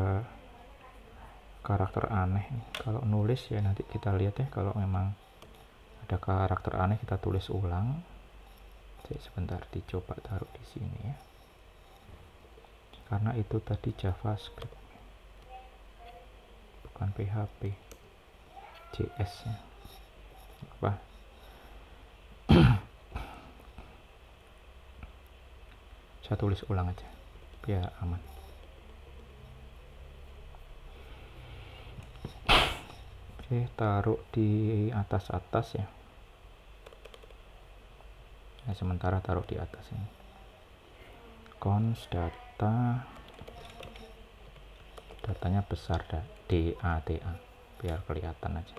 [SPEAKER 1] karakter aneh. Kalau nulis ya nanti kita lihat ya, kalau memang ada karakter aneh kita tulis ulang. Jadi sebentar dicoba taruh di sini ya, karena itu tadi JavaScript bukan PHP, JS nya apa. Saya tulis ulang aja biar aman. Oke, taruh di atas ya. Nah, sementara taruh di atas ini. Const data, datanya besar DATA biar kelihatan aja.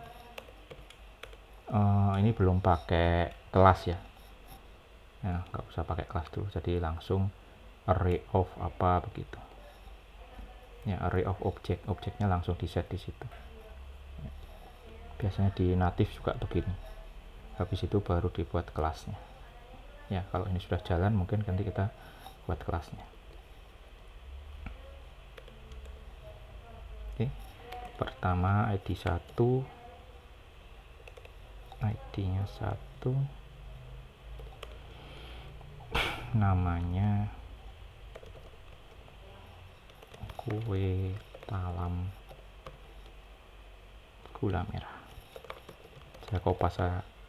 [SPEAKER 1] Ini belum pakai kelas ya. Nah, nggak usah pakai kelas dulu, jadi langsung array of apa begitu. Ya, array of objeknya langsung di set di situ. Biasanya di native juga begini. Habis itu baru dibuat kelasnya. Ya, kalau ini sudah jalan mungkin nanti kita buat kelasnya. Oke. Pertama ID 1, ID-nya 1, namanya kue talam gula merah. Saya kopas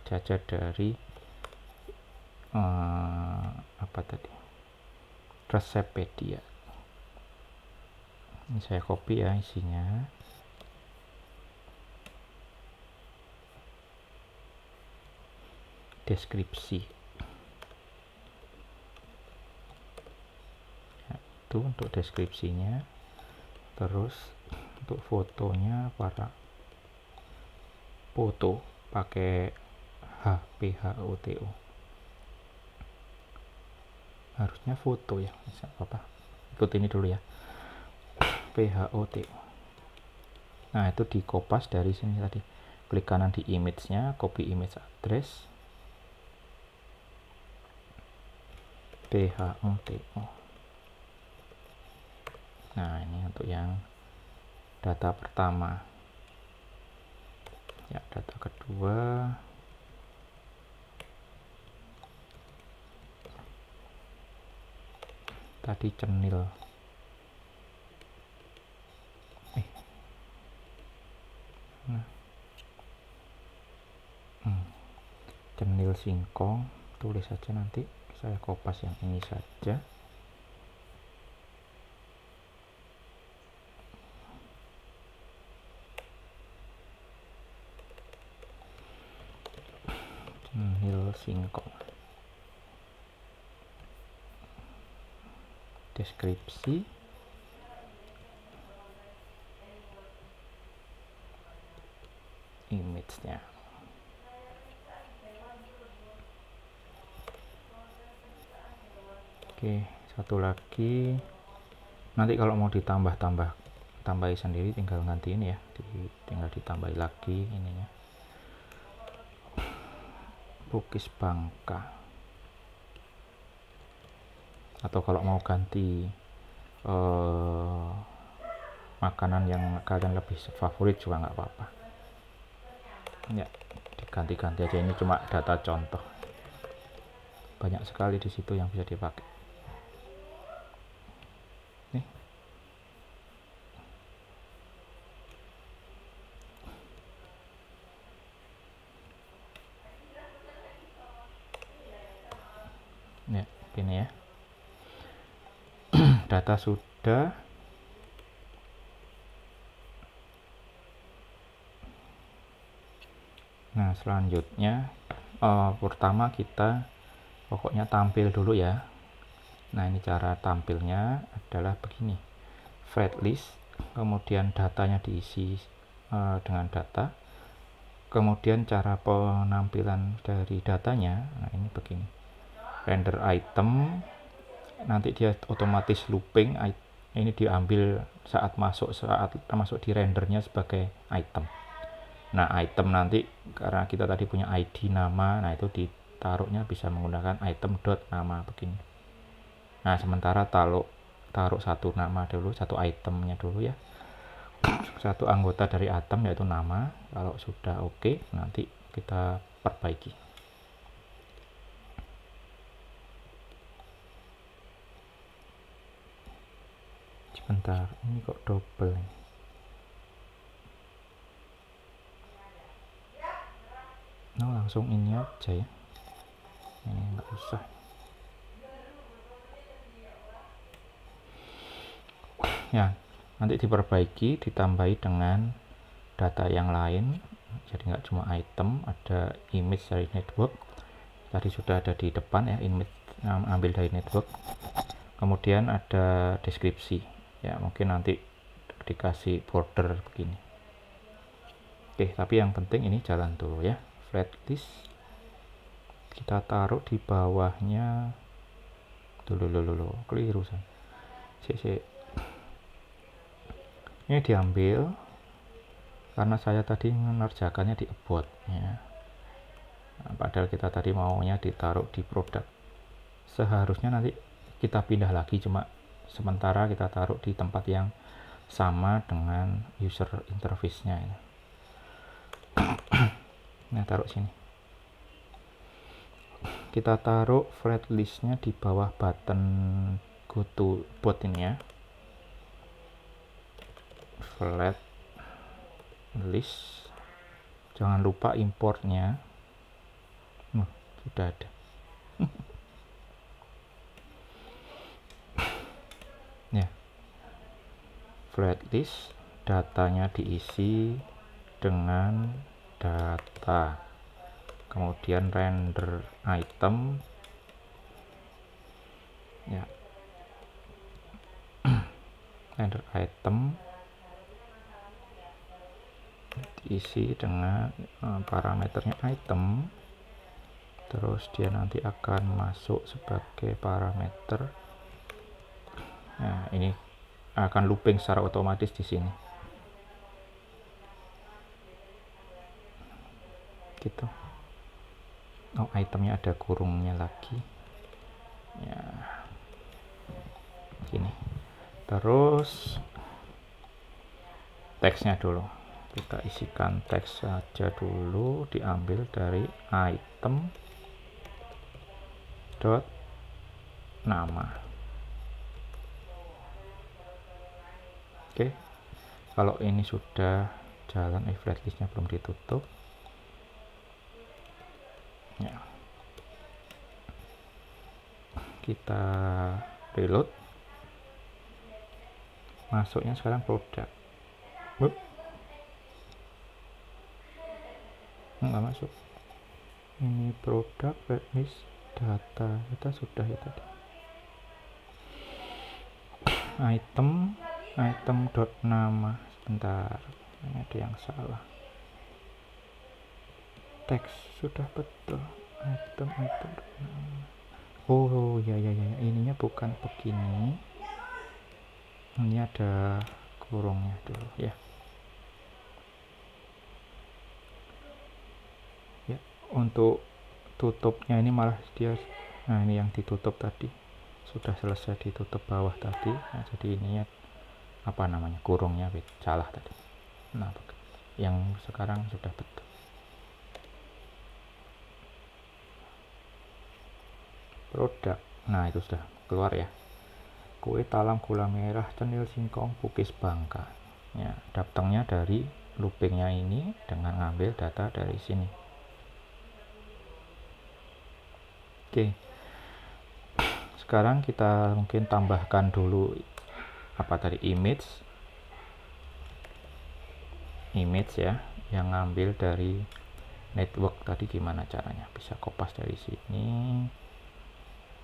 [SPEAKER 1] saja dari apa tadi, Reseppedia. Ini saya copy ya isinya. Deskripsi ya, itu untuk deskripsinya. Terus untuk fotonya para foto pakai HPHOTO, harusnya foto ya, bisa apa ikut ini dulu ya, PHOTO. Nah, itu di kopas dari sini tadi, klik kanan di image-nya, copy image address PHOTO. Nah, ini untuk yang data pertama ya. Data kedua tadi cenil cenil singkong, tulis saja, nanti saya kopas yang ini saja. Cenil singkong, deskripsi, image-nya. Oke, satu lagi, nanti kalau mau tambahi sendiri tinggal gantiin ya, tinggal ditambahi lagi ininya, Bukis Bangka. Atau kalau mau ganti makanan yang kalian lebih favorit juga nggak apa-apa ya, diganti-ganti aja. Ini cuma data contoh, banyak sekali di situ yang bisa dipakai. Ya, ini ya. Data sudah. Nah, selanjutnya pertama kita pokoknya tampil dulu ya. Nah, ini cara tampilnya adalah begini. Fret list, kemudian datanya diisi dengan data. Kemudian cara penampilan dari datanya, nah ini begini. Render item, nanti dia otomatis looping ini diambil saat masuk di rendernya sebagai item. Nah, item nanti karena kita tadi punya ID nama, nah itu ditaruhnya bisa menggunakan item dot nama begini. Nah, sementara taruh satu nama dulu, satu itemnya dulu ya, satu anggota dari item yaitu nama. Kalau sudah oke, nanti kita perbaiki. Sebentar, ini kok double nih. Nah, langsung ini aja ya, ini nggak usah ya. Nanti diperbaiki, ditambahi dengan data yang lain, jadi nggak cuma item, ada image dari network tadi sudah ada di depan ya, image ambil dari network, kemudian ada deskripsi ya, mungkin nanti dikasih border begini. Oke, tapi yang penting ini jalan dulu ya. Flat list kita taruh di bawahnya dulu, keliru saya. Ini diambil karena saya tadi mengerjakannya di about ya. Nah, padahal kita tadi maunya ditaruh di produk. Seharusnya nanti kita pindah lagi, cuma sementara kita taruh di tempat yang sama dengan user interface-nya ini. Nah, taruh sini. Kita taruh flat list-nya di bawah button go to bot ini ya. Flat list, jangan lupa importnya. Sudah ada. Ya, flat list, datanya diisi dengan data, kemudian render item ya, render item diisi dengan parameternya item, terus dia nanti akan masuk sebagai parameter. Nah, ini akan looping secara otomatis di sini gitu. Oh, itemnya ada kurungnya lagi ya, gini. Terus teksnya dulu kita isikan teks saja dulu, diambil dari item dot nama. Oke, kalau ini sudah jalan, flat listnya belum ditutup ya, kita reload, masuknya sekarang produk. Nggak masuk, ini produk flat list data kita sudah itu tadi. Item dot nama, sebentar, ini ada yang salah, teks sudah betul, item dot nama. Oh ya, ininya bukan begini, ini ada kurungnya dulu ya. Ya, untuk tutupnya ini malah dia, nah ini yang ditutup tadi sudah selesai ditutup bawah tadi. Nah, jadi ininya apa namanya, kurungnya salah tadi. Nah, yang sekarang sudah betul. Produk, nah itu sudah keluar ya, kue talam gula merah cenil singkong bukis bangka ya. Datangnya dari loopingnya ini dengan ngambil data dari sini. Oke, sekarang kita mungkin tambahkan dulu apa tadi, image ya, yang ngambil dari network tadi. Gimana caranya? Bisa kopas dari sini.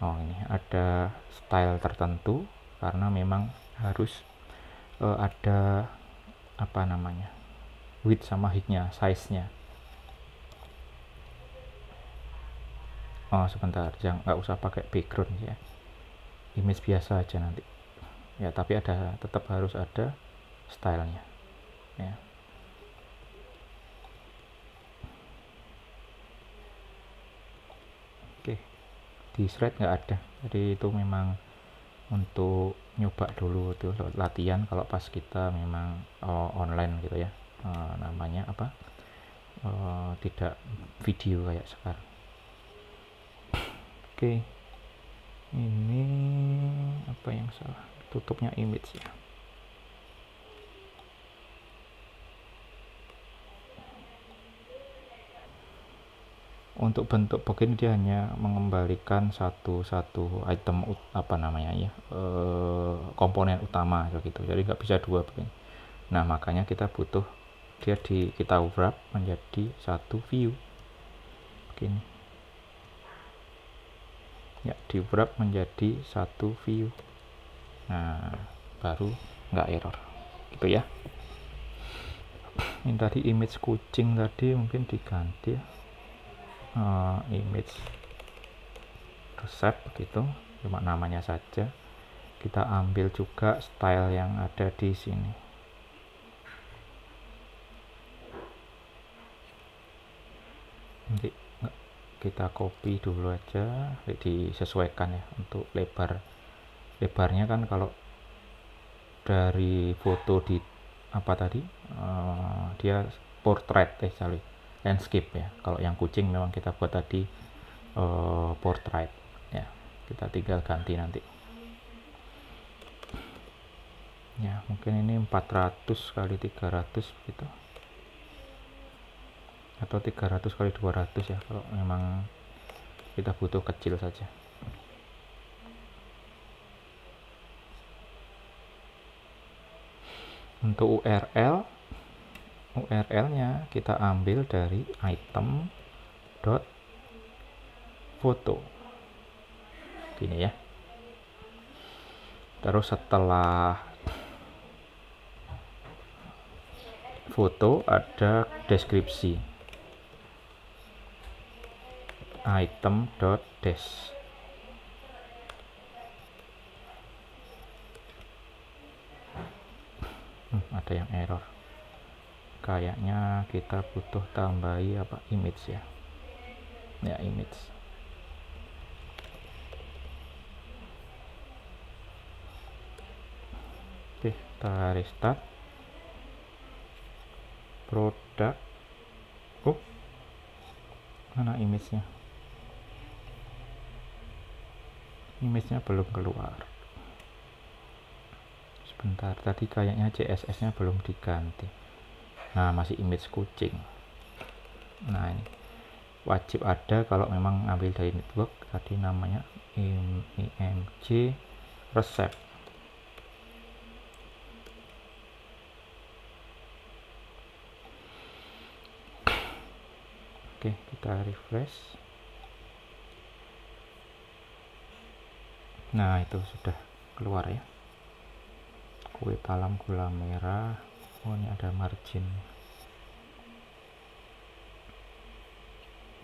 [SPEAKER 1] Oh, ini ada style tertentu karena memang harus ada apa namanya, width sama height-nya, size-nya. Oh, sebentar, jangan, nggak usah pakai background ya, image biasa aja nanti ya, tapi tetap harus ada stylenya ya. Oke, di shred nggak ada, jadi itu memang untuk nyoba dulu tuh latihan kalau pas kita memang online gitu ya, namanya apa, tidak video kayak sekarang. Oke, ini apa yang salah, tutupnya image ya. Untuk bentuk begini dia hanya mengembalikan satu item apa namanya ya, komponen utama gitu, jadi nggak bisa dua begini. Nah makanya kita butuh dia kita wrap menjadi satu view begini ya, di wrap menjadi satu view. Nah baru nggak error gitu ya. Ini tadi image kucing tadi mungkin diganti ya, image resep begitu, cuma namanya saja. Kita ambil juga style yang ada di sini. Nanti kita copy dulu aja, disesuaikan ya untuk lebarnya kan kalau dari foto di apa tadi, dia portrait landscape ya. Kalau yang kucing memang kita buat tadi portrait ya, kita tinggal ganti nanti ya. Mungkin ini 400 kali 300 gitu, atau 300 kali 200 ya, kalau memang kita butuh kecil saja. Untuk URL-nya kita ambil dari item dot foto gini ya. Terus setelah foto ada deskripsi item dot des. Ada yang error, kayaknya kita butuh tambahi apa, image ya, image. Oke, kita restart produk. Mana image-nya? Image-nya belum keluar. Sebentar, tadi kayaknya CSS-nya belum diganti. Nah, masih image kucing. Nah, ini wajib ada kalau memang ambil dari network tadi, namanya img resep. Oke, kita refresh. Nah, itu sudah keluar ya. Kue talam gula merah. Oh, ini ada margin.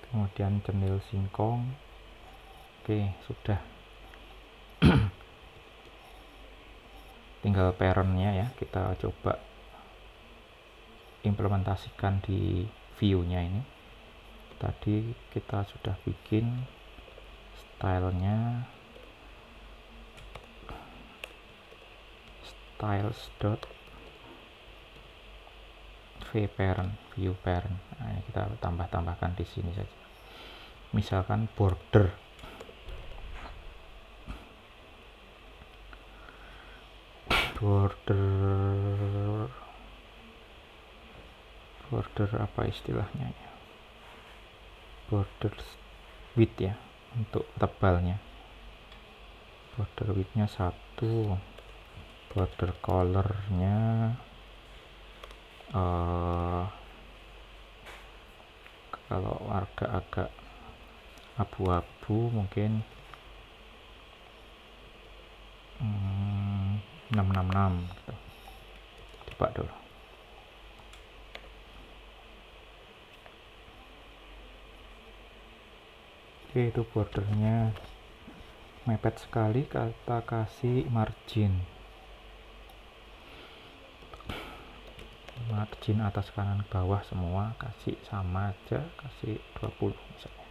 [SPEAKER 1] Kemudian cenil singkong. Oke, sudah. Tinggal parentnya ya, kita coba implementasikan di view-nya ini. Tadi kita sudah bikin stylenya, styles.vParent, view parent. Nah, ini kita tambahkan di sini saja. Misalkan border apa istilahnya ya, border width ya, untuk tebalnya. Border widthnya 1, border colornya kalau warga agak abu-abu mungkin 666 gitu. Coba dulu. Oke, itu bordernya mepet sekali, kita kasih margin margin atas kanan bawah semua kasih sama aja, kasih 20 misalnya.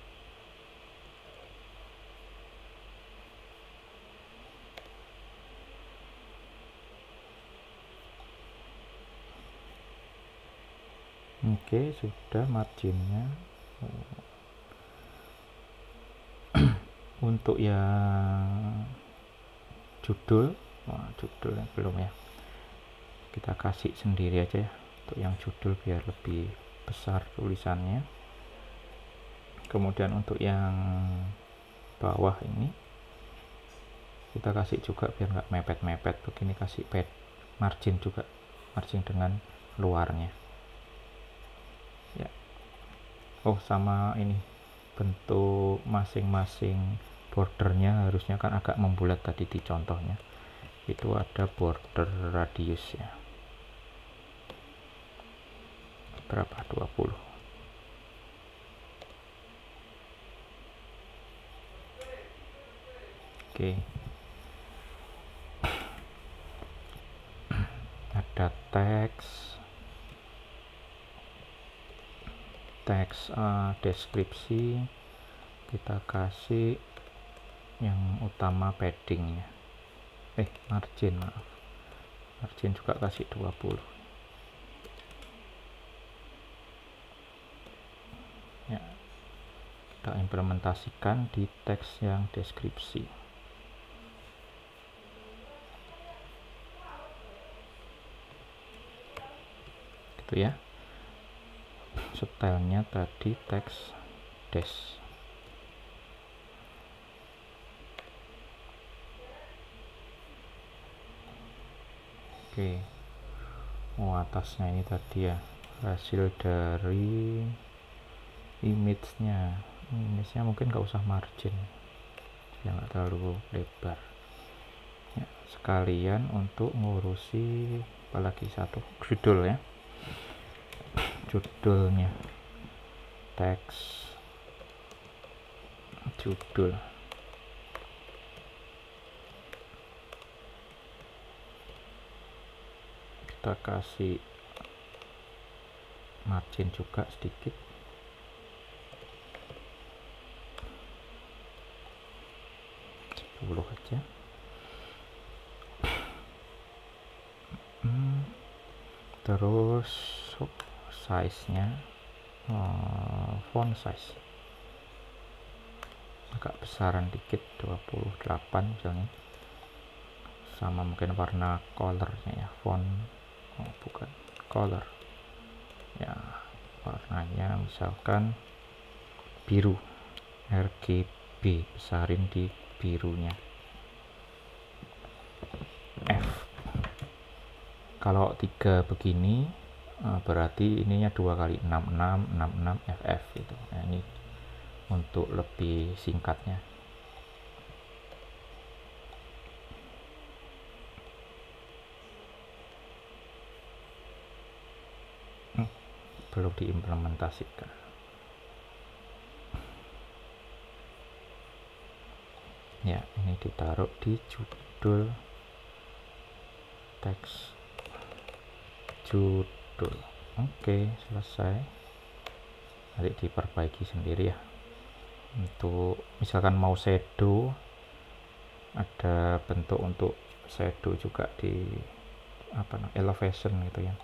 [SPEAKER 1] Oke, sudah marginnya. Untuk yang judul, judulnya belum ya, kita kasih sendiri aja ya untuk yang judul biar lebih besar tulisannya. Kemudian untuk yang bawah ini kita kasih juga biar nggak mepet-mepet begini, kasih margin juga, margin dengan luarnya ya. Oh, sama ini bentuk masing-masing bordernya harusnya kan agak membulat tadi di contohnya, itu ada border radius ya, berapa, 20. Oke, ada teks deskripsi, kita kasih yang utama paddingnya, margin, maaf, margin juga kasih 20 ya. Kita implementasikan di teks yang deskripsi gitu ya. Stylenya tadi teks des. Oke, atasnya ini tadi ya hasil dari image-nya mungkin nggak usah margin ya, nggak terlalu lebar ya, sekalian untuk ngurusi apalagi satu, judul ya. Judulnya teks judul, kita kasih margin juga sedikit, aja. Terus size nya, font size agak besaran dikit, 28 misalnya, sama mungkin warna colornya ya, font bukan color ya, warnanya misalkan biru, RGB, besarin di birunya. F, kalau 3 begini berarti ininya 2 kali 66 66 FF gitu. Nah, ini untuk lebih singkatnya. Belum diimplementasikan. Ya, ini ditaruh di judul teks judul. Oke, selesai. Nanti diperbaiki sendiri ya. Untuk misalkan mau shadow, ada bentuk untuk shadow juga di elevation gitu ya.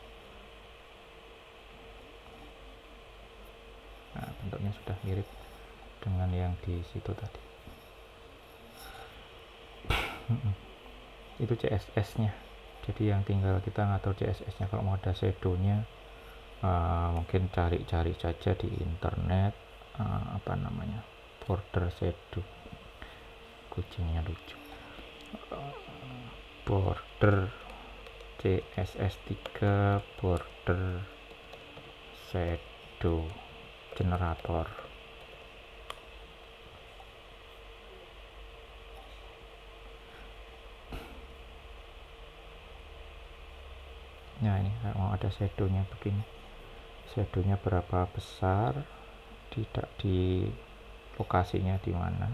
[SPEAKER 1] Nah, bentuknya sudah mirip dengan yang di situ tadi. Itu CSS nya, jadi yang tinggal kita ngatur CSS nya. Kalau mau ada shadow nya mungkin cari-cari saja di internet, border shadow, kucingnya lucu, border CSS3 border shadow generator. Nah, ini mau ada shadownya begini, shadownya berapa besar, tidak di lokasinya di mana,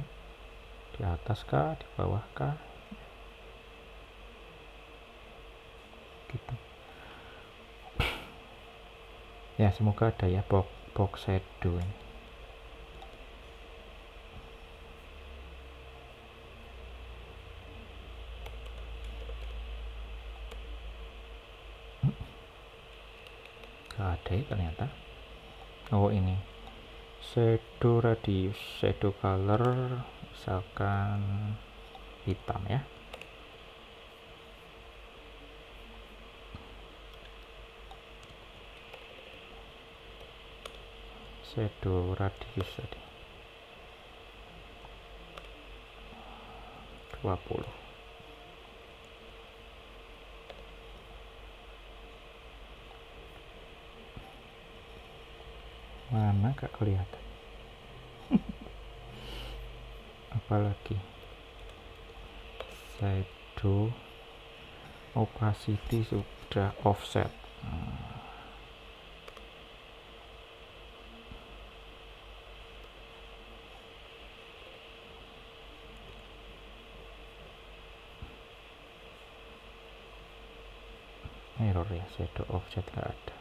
[SPEAKER 1] di atas kah, di bawah kah, gitu. Ya, semoga ada ya box shadow ini. Gak ada ya ternyata. Oh, ini shadow radius, shadow color misalkan hitam ya. Shadow radius tadi 20. Mana gak kelihatan. Apalagi shadow opacity sudah offset. Error ya, shadow offset gak ada.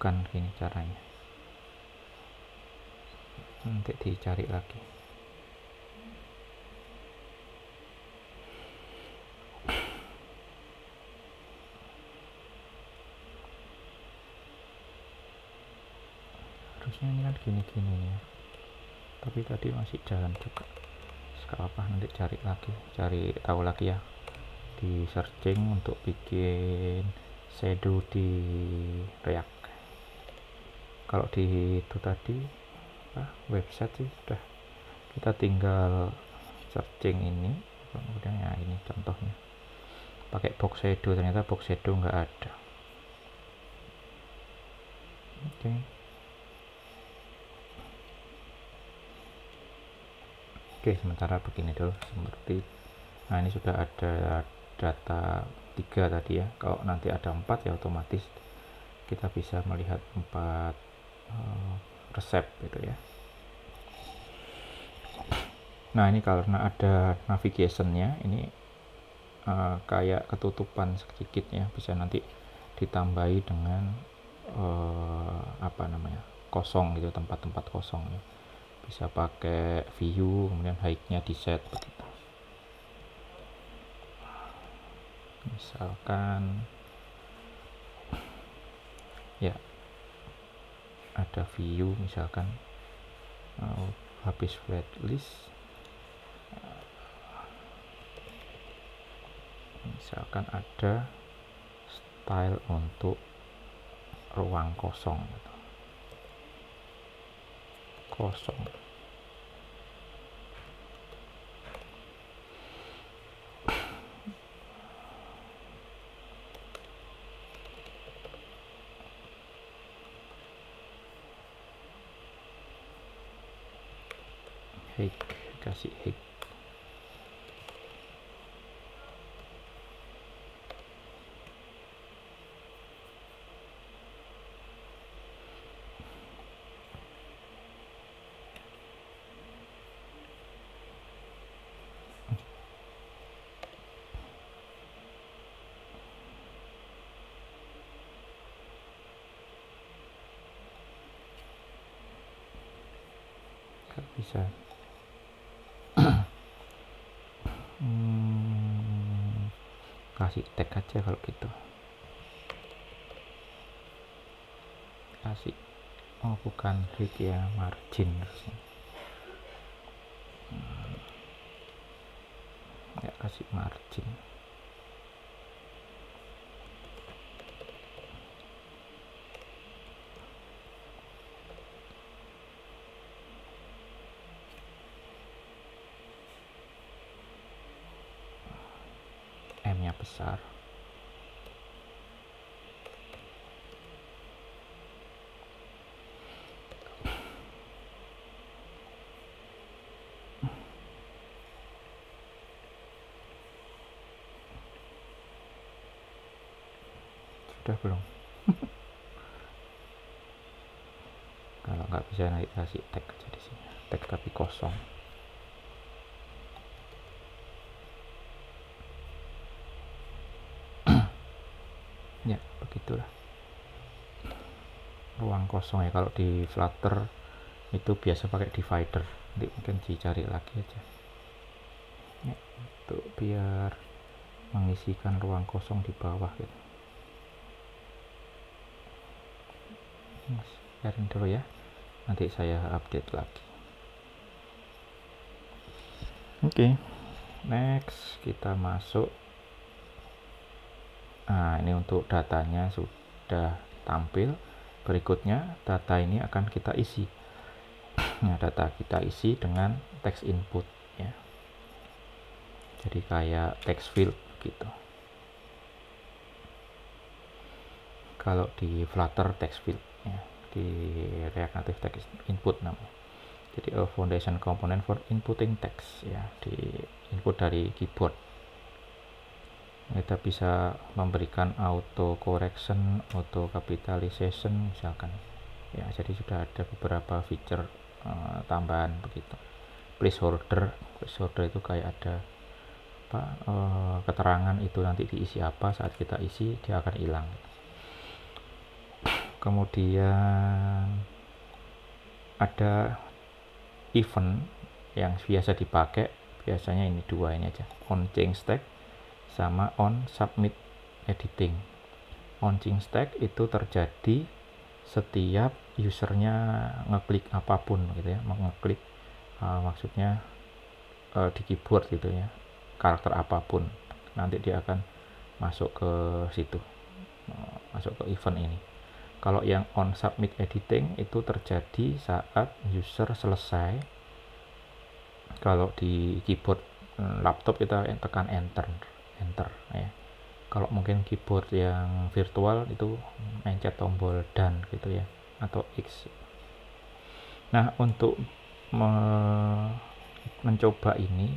[SPEAKER 1] Bukan gini caranya, nanti dicari lagi. Harusnya ini kan gini-gini ya, tapi tadi masih jalan juga. Gak apa, nanti cari lagi, cari tahu lagi ya, di searching untuk bikin shadow di React. Kalau di itu tadi website sih sudah, kita tinggal searching ini, kemudian ya ini contohnya pakai box shadow, ternyata box shadow nggak ada. Oke. Oke, sementara begini dulu seperti. Nah, ini sudah ada data 3 tadi ya. Kalau nanti ada 4 ya otomatis kita bisa melihat 4 resep gitu ya. Nah, ini karena ada navigationnya, ini kayak ketutupan sedikit ya, bisa nanti ditambahi dengan apa namanya, kosong gitu, tempat-tempat kosong ya. Bisa pakai view, kemudian height-nya di set begitu. Misalkan ya ada view, misalkan habis flat list, misalkan ada style untuk ruang kosong gitu. Kosong height, kasih height. Gak bisa. Kasih tag aja kalau gitu. Kasih, oh bukan height ya, margin harusnya. Ya, kasih margin. M nya besar. Sudah belum? Kalau nggak bisa nanti kasih tag aja di sini, tag tapi kosong. Ya begitulah ruang kosong ya. Kalau di Flutter itu biasa pakai divider, nanti mungkin dicari lagi aja ya, untuk biar mengisikan ruang kosong di bawah gitu. Biarin dulu ya, nanti saya update lagi. Oke, next kita masuk. Nah, ini untuk datanya sudah tampil. Berikutnya data ini akan kita isi. Nah, data kita isi dengan text input ya. Jadi kayak text field gitu. Kalau di Flutter text field ya, di React Native text input namanya. Jadi a foundation component for inputting text ya, di input dari keyboard. Kita bisa memberikan auto correction, auto capitalization misalkan ya. Jadi sudah ada beberapa feature tambahan begitu. Placeholder itu kayak ada apa, keterangan itu nanti diisi apa, saat kita isi dia akan hilang. Kemudian ada event yang biasa dipakai, biasanya ini dua ini aja, on change tag sama on submit editing. On change tag itu terjadi setiap usernya ngeklik apapun gitu ya, ngeklik maksudnya di keyboard gitu ya, karakter apapun, nanti dia akan masuk ke situ, masuk ke event ini. Kalau yang on submit editing itu terjadi saat user selesai. Kalau di keyboard laptop kita tekan enter ya. Kalau mungkin keyboard yang virtual itu mencet tombol done gitu ya, atau X. Nah, untuk mencoba ini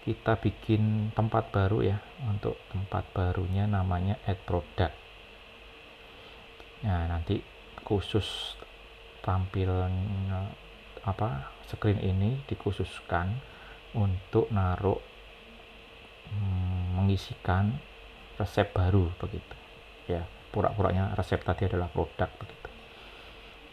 [SPEAKER 1] kita bikin tempat baru ya. Untuk tempat barunya namanya add product. Nah, nanti khusus tampilan screen ini dikhususkan untuk naruh mengisikan resep baru begitu ya. Pura-puranya resep tadi adalah produk begitu.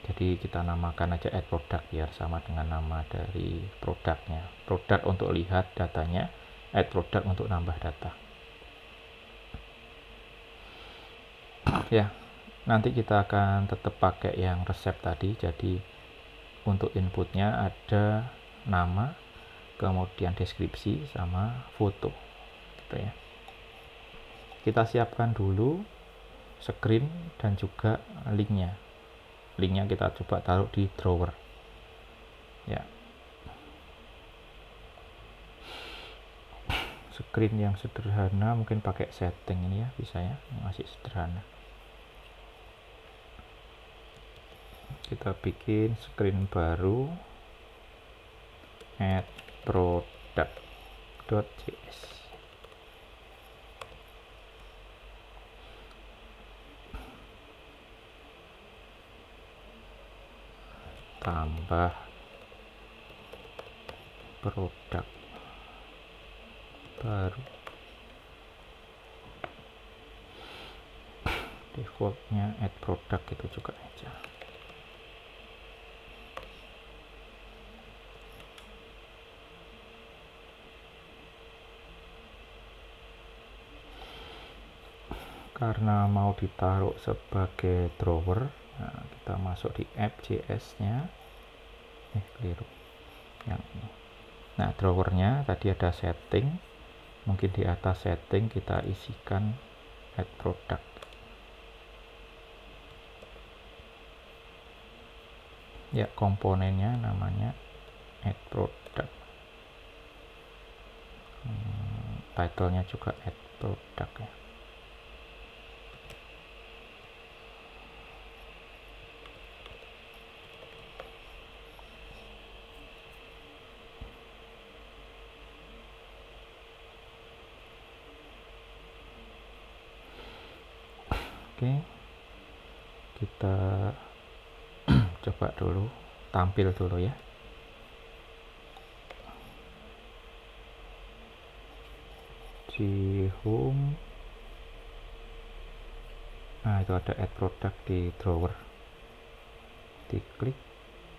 [SPEAKER 1] Jadi kita namakan aja add product biar sama dengan nama dari produknya. Produk untuk lihat datanya, add product untuk nambah data ya. Nanti kita akan tetap pakai yang resep tadi. Jadi untuk inputnya ada nama, kemudian deskripsi sama foto gitu ya. Kita siapkan dulu screen dan juga linknya kita coba taruh di drawer ya. Screen yang sederhana mungkin pakai setting ini ya, bisa ya, masih sederhana. Kita bikin screen baru, add product.js. Tambah produk baru, defaultnya add product itu juga aja. Karena mau ditaruh sebagai drawer, nah, kita masuk di app.js nya, keliru yang ini. Nah, drawernya tadi ada setting, mungkin di atas setting kita isikan add product ya. Komponennya namanya add product, titlenya juga add product ya. Oke, kita Coba dulu tampil dulu ya. Di home, nah itu ada add product di drawer, diklik,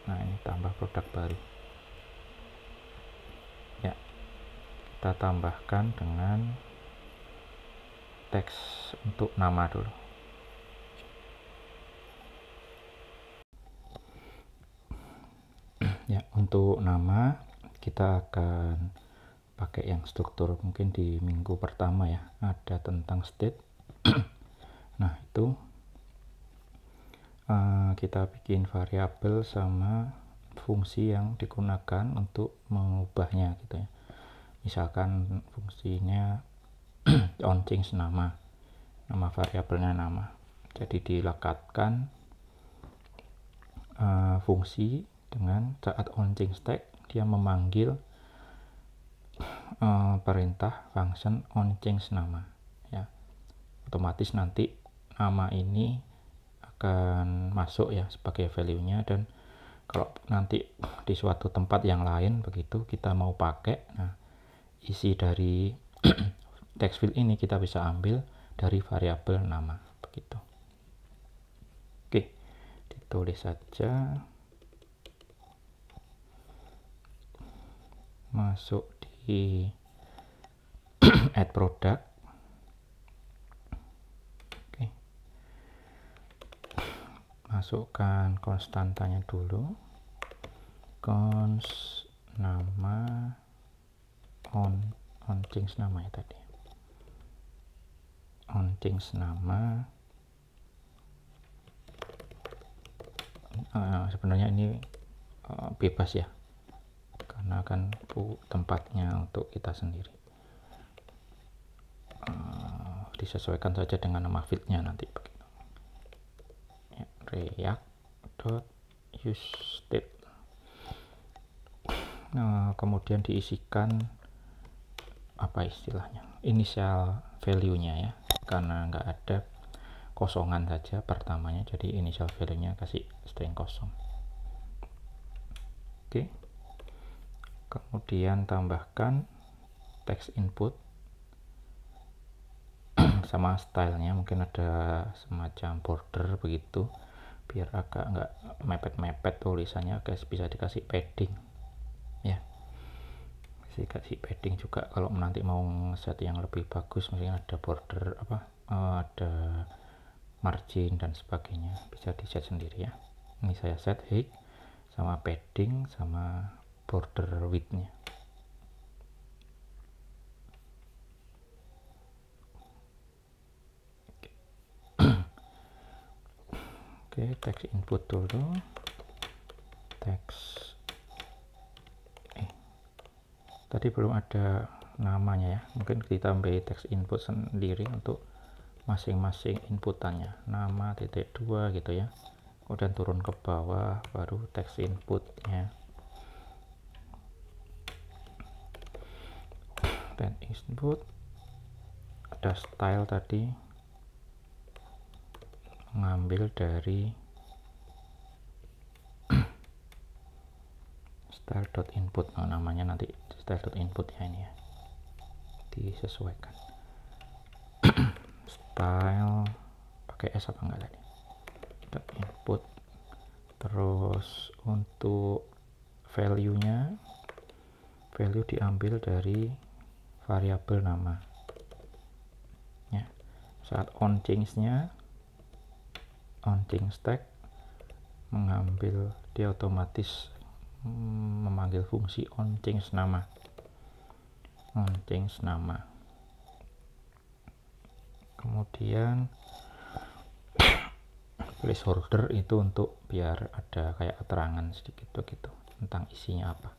[SPEAKER 1] nah ini tambah produk baru ya. Kita tambahkan dengan teks untuk nama dulu. Ya, untuk nama kita akan pakai yang struktur mungkin di minggu pertama ya, ada tentang state. Nah itu kita bikin variabel sama fungsi yang digunakan untuk mengubahnya gitu ya. Misalkan fungsinya on change nama variabelnya nama, jadi dilekatkan fungsi dengan saat on change stack dia memanggil perintah function on change nama ya. Otomatis nanti nama ini akan masuk ya sebagai value nya, dan kalau nanti di suatu tempat yang lain begitu kita mau pakai, nah isi dari text field ini kita bisa ambil dari variabel nama begitu. Oke, ditulis saja, masuk di add product. Oke, masukkan konstantanya dulu, const nama on change nama ya tadi, on change nama. Sebenarnya ini bebas ya, karena kan tempatnya untuk kita sendiri. Disesuaikan saja dengan nama fieldnya nanti begitu ya. React.useState. Kemudian diisikan apa istilahnya, initial value nya ya, karena nggak ada kosongan saja pertamanya, jadi initial value nya kasih string kosong. Oke, kemudian tambahkan text input sama stylenya, mungkin ada semacam border begitu biar agak nggak mepet-mepet tulisannya, guys. Bisa dikasih padding ya, kasih padding juga kalau nanti mau set yang lebih bagus, misalnya ada border ada margin dan sebagainya, bisa di set sendiri ya. Ini saya set height sama padding sama border width-nya. Oke, text input dulu, text tadi belum ada namanya ya, mungkin ditambahi text input sendiri untuk masing-masing inputannya, nama titik 2 gitu ya. Kemudian turun ke bawah baru text inputnya, dan input ada style tadi, mengambil dari style.input. Namanya nanti style.input ya, ini ya disesuaikan. Style pakai S apa enggak tadi, input. Terus untuk value nya, value diambil dari variabel nama ya. Saat on change nya, on change stack mengambil, dia otomatis memanggil fungsi on change nama, kemudian placeholder itu untuk biar ada kayak keterangan sedikit begitu tentang isinya apa.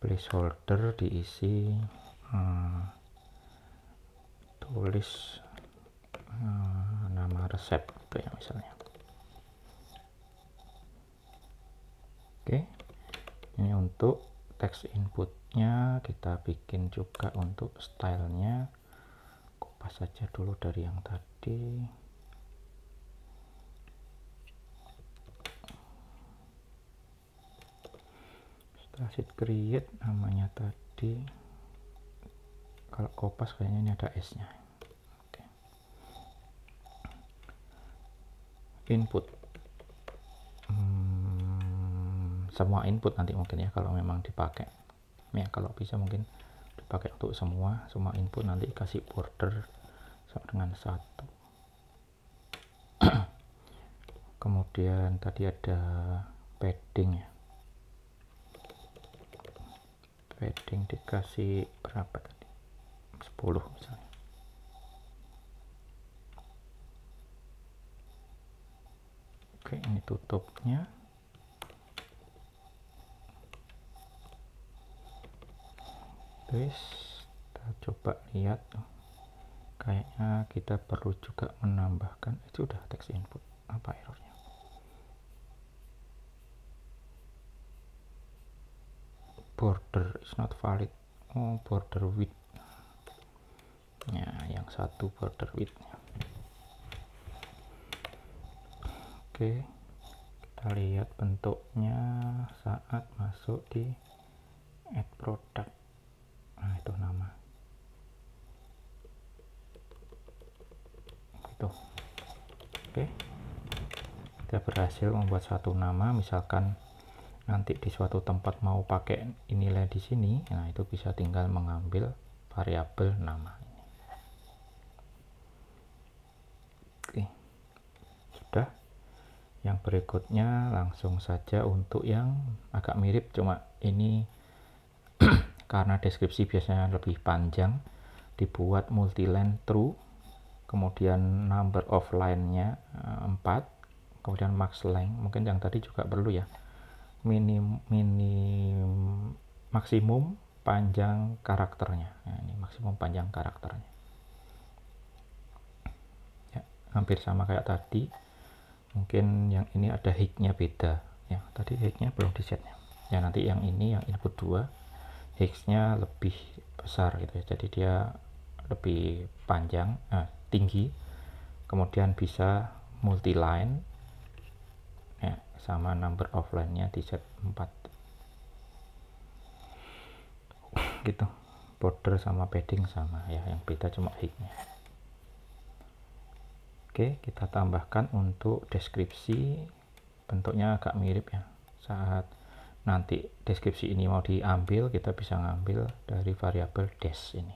[SPEAKER 1] Placeholder diisi tulis nama resep gitu ya misalnya. Oke, ini untuk text inputnya. Kita bikin juga untuk stylenya, kopas saja dulu dari yang tadi. Transit create namanya tadi, kalau Kopas kayaknya ini ada S nya. Oke. Input, semua input nanti mungkin ya kalau memang dipakai ya, kalau bisa mungkin dipakai untuk semua input, nanti kasih border sama dengan 1. Kemudian tadi ada padding ya, padding dikasih berapa tadi, 10 misalnya. Oke, ini tutupnya. Terus kita coba lihat, kayaknya kita perlu juga menambahkan, itu udah text input, apa errornya? Border is not valid. Oh, border width ya, yang satu border width. Oke, kita lihat bentuknya saat masuk di add product. Nah, itu nama itu. Oke, kita berhasil membuat satu nama. Misalkan nanti di suatu tempat mau pakai nilai di sini, nah itu bisa tinggal mengambil variabel nama ini. Oke, sudah. Yang berikutnya langsung saja untuk yang agak mirip, cuma ini karena deskripsi biasanya lebih panjang, dibuat multiline true, kemudian number of line-nya 4, kemudian max length, mungkin yang tadi juga perlu ya, maksimum panjang karakternya. Nah, ini maksimum panjang karakternya ya, hampir sama kayak tadi. Mungkin yang ini ada height-nya beda ya, tadi height-nya belum di set ya, nanti yang ini yang input 2 height-nya lebih besar gitu ya, jadi dia lebih panjang, tinggi, kemudian bisa multi line ya, sama number of line-nya di set 4 gitu. Border sama padding sama ya, yang beda cuma height-nya. Oke, kita tambahkan untuk deskripsi, bentuknya agak mirip ya. Saat nanti deskripsi ini mau diambil, kita bisa ngambil dari variabel des ini.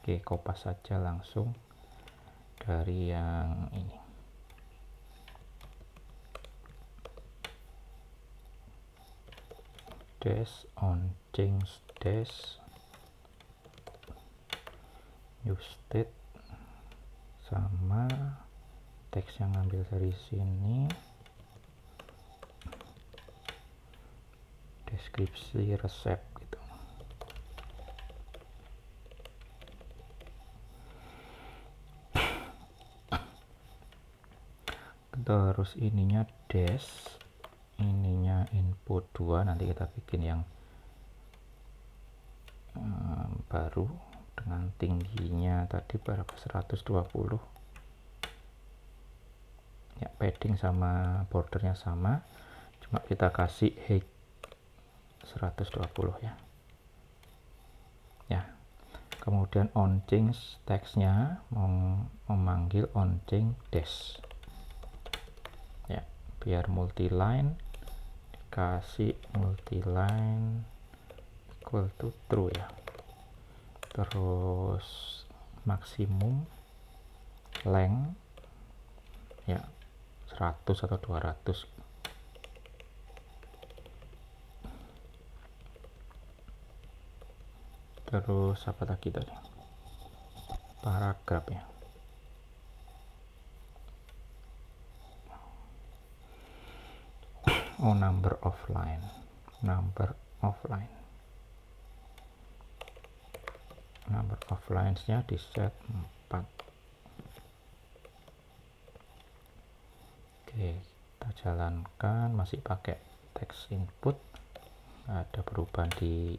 [SPEAKER 1] Oke, kopas saja langsung dari yang ini. Des on change des new state sama teks yang ngambil dari sini, deskripsi resep gitu. Terus ininya des, ininya input 2, nanti kita bikin yang baru dengan tingginya tadi berapa, 120 ya, padding sama bordernya sama, cuma kita kasih height 120 ya. Kemudian on change teksnya memanggil on change des ya, biar multiline dikasih multiline equal to true ya. Terus maksimum length ya 100 atau 200. Terus apa lagi tadi, paragraf ya, number of line nya di set 4. Oke, kita jalankan, masih pakai text input, ada perubahan di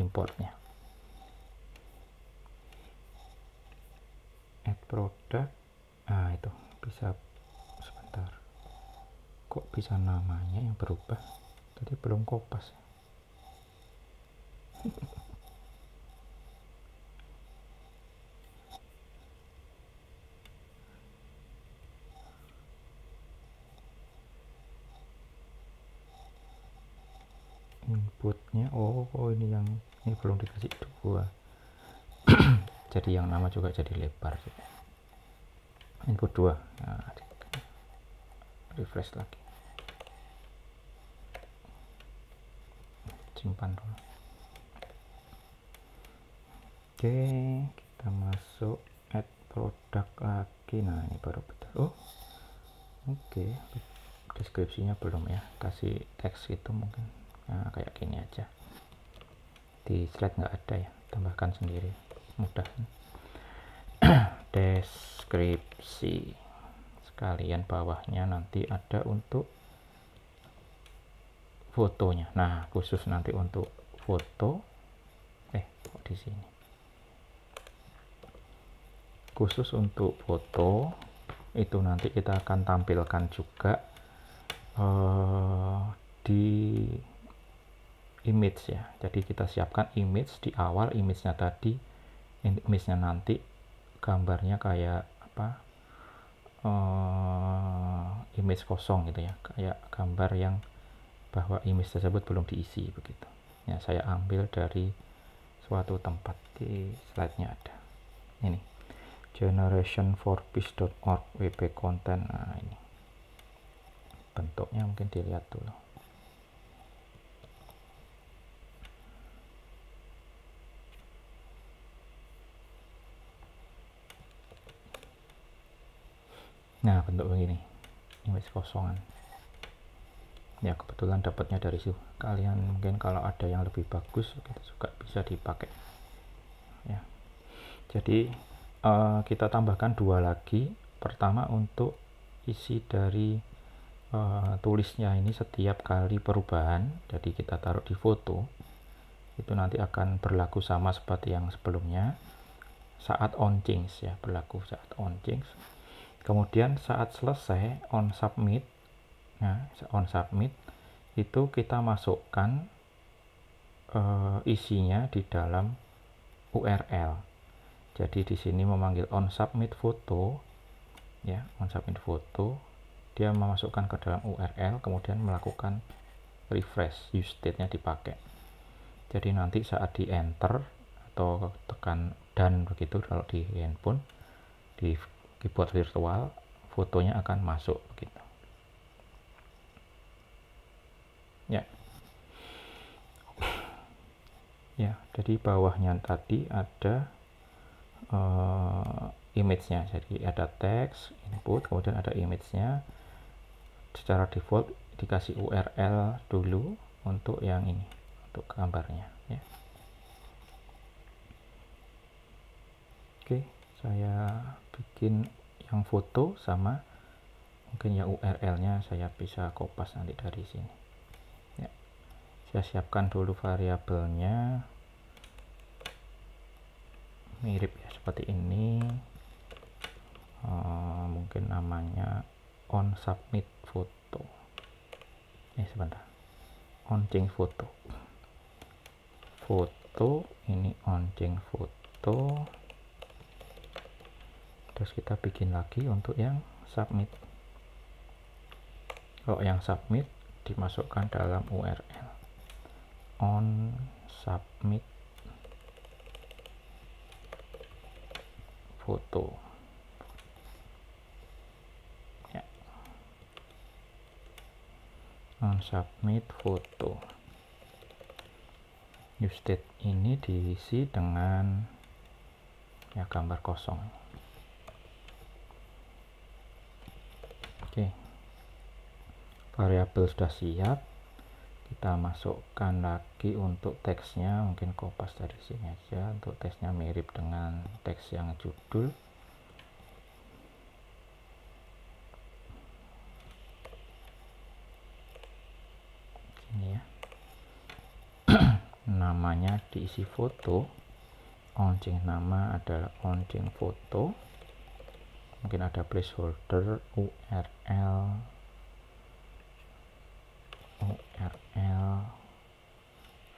[SPEAKER 1] importnya. Add product, itu bisa, sebentar, kok bisa namanya yang berubah, tadi belum kopas. Inputnya ini yang ini belum dikasih 2 jadi yang nama juga jadi lebar. Input 2. Nah, refresh lagi, simpan dulu. Oke, kita masuk add product lagi. Nah, ini baru betul. Oke, deskripsinya belum ya, kasih teks itu mungkin. Nah, kayak gini aja. Di slide nggak ada ya, tambahkan sendiri, mudah. Deskripsi sekalian bawahnya nanti ada untuk fotonya. Nah, khusus nanti untuk foto kok di sini khusus untuk foto itu nanti kita akan tampilkan juga di image ya. Jadi kita siapkan image di awal, image-nya tadi, image-nya nanti gambarnya kayak apa, image kosong gitu ya, kayak gambar yang bahwa image tersebut belum diisi begitu ya. Saya ambil dari suatu tempat, di slide-nya ada ini, generation4peace.org wp content. Nah, ini bentuknya mungkin dilihat dulu. Nah, bentuk begini, image kosongan ya, kebetulan dapatnya dari situ. Kalian mungkin kalau ada yang lebih bagus kita juga bisa dipakai ya. Jadi kita tambahkan 2 lagi. Pertama untuk isi dari tulisnya ini setiap kali perubahan, jadi kita taruh di foto itu nanti akan berlaku sama seperti yang sebelumnya, saat on change ya, berlaku saat on change. Kemudian saat selesai on submit. Nah, on submit itu kita masukkan isinya di dalam URL. Jadi di sini memanggil on submit foto ya, on submit foto, dia memasukkan ke dalam URL, kemudian melakukan refresh, use state-nya dipakai. Jadi nanti saat di enter atau tekan done begitu, kalau di handphone, di keyboard virtual, fotonya akan masuk begitu ya. Ya, jadi bawahnya tadi ada image-nya, jadi ada teks input, kemudian ada image-nya. Secara default dikasih URL dulu untuk yang ini, untuk gambarnya ya. Oke, saya bikin yang foto sama, mungkin ya URL-nya saya bisa kopas nanti dari sini ya. Saya siapkan dulu variabelnya, mirip ya seperti ini. Mungkin namanya on submit foto. Sebentar, on change foto, ini on change foto. Terus kita bikin lagi untuk yang submit. Kalau yang submit dimasukkan dalam URL on submit foto ya. On submit foto, use state ini diisi dengan ya gambar kosong. Oke, variabel sudah siap. Kita masukkan lagi untuk teksnya, mungkin kopas dari sini aja. Untuk teksnya mirip dengan teks yang judul. Ini ya. Namanya diisi foto. On change nama adalah on change foto. Mungkin ada placeholder URL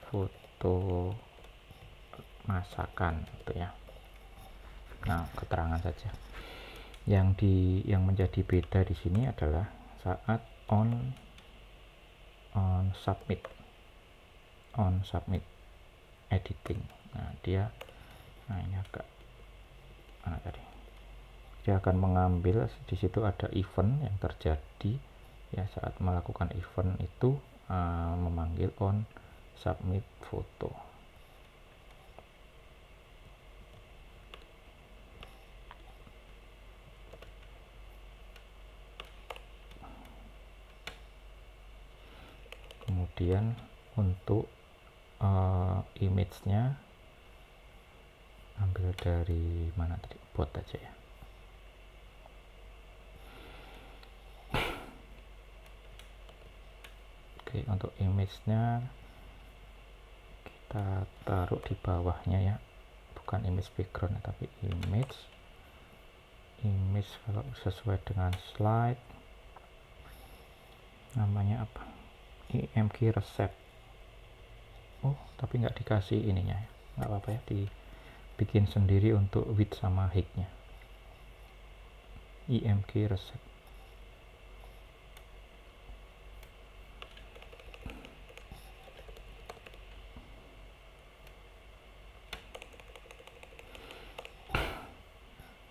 [SPEAKER 1] foto masakan gitu ya. Nah, keterangan saja. Yang menjadi beda di sini adalah saat on submit editing. Nah, ini agak tadi. Dia akan mengambil di situ ada event yang terjadi ya saat melakukan event itu memanggil on submit foto. Kemudian untuk image-nya ambil dari mana tadi, bot aja ya. Oke, untuk image-nya kita taruh di bawahnya ya, bukan image background tapi image kalau sesuai dengan slide namanya apa, IMG resep. Oh, tapi nggak dikasih ininya ya, nggak apa-apa ya, dibikin sendiri untuk width sama height-nya. IMG resep.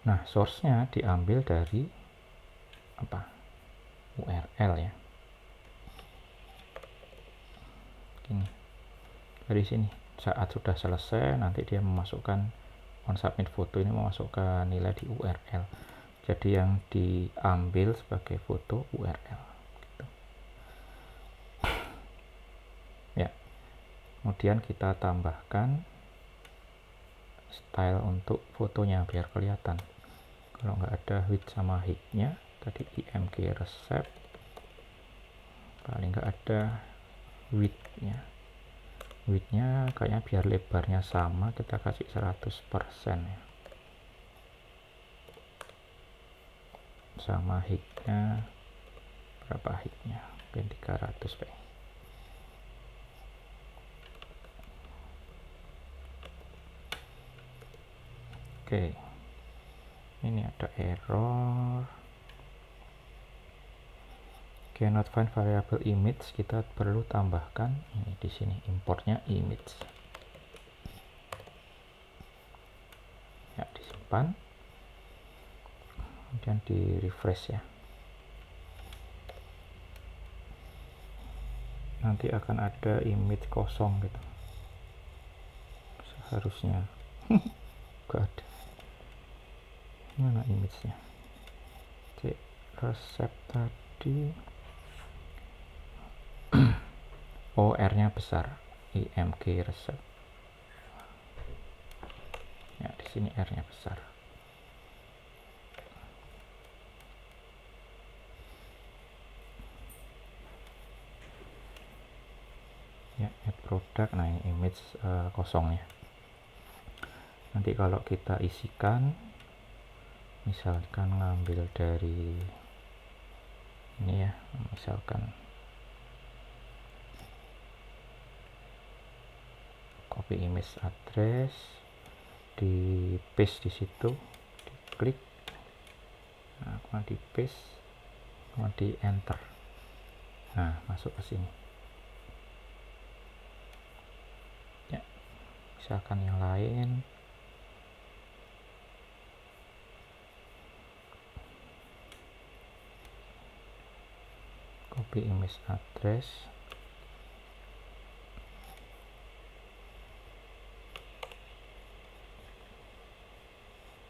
[SPEAKER 1] Nah, source-nya diambil dari apa? URL ya. Gini. Dari sini. Saat sudah selesai, nanti dia memasukkan on submit foto ini memasukkan nilai di URL. Jadi yang diambil sebagai foto URL. Gitu. Ya. Kemudian kita tambahkan style untuk fotonya biar kelihatan. Kalau nggak ada width sama height-nya, tadi IMG resep, paling nggak ada width-nya. Width-nya kayaknya biar lebarnya sama, kita kasih 100% ya. Sama height-nya, berapa height-nya? Mungkin 300 pak. Oke. Ini ada error, cannot find variable image. Kita perlu tambahkan ini di sini, importnya image ya, disimpan, kemudian di refresh ya. Nanti akan ada image kosong gitu seharusnya. Gak ada. Mana image-nya? Cek resep tadi. Oh, R-nya besar. IMG resep. Ya, di sini R-nya besar. Ya, add product. Nah, ini image kosongnya. Nanti kalau kita isikan, misalkan ngambil dari ini ya, misalkan copy image address, di paste di situ, diklik, nah kemudian di paste, kemudian di enter, nah masuk ke sini ya. Misalkan yang lain, copy image address,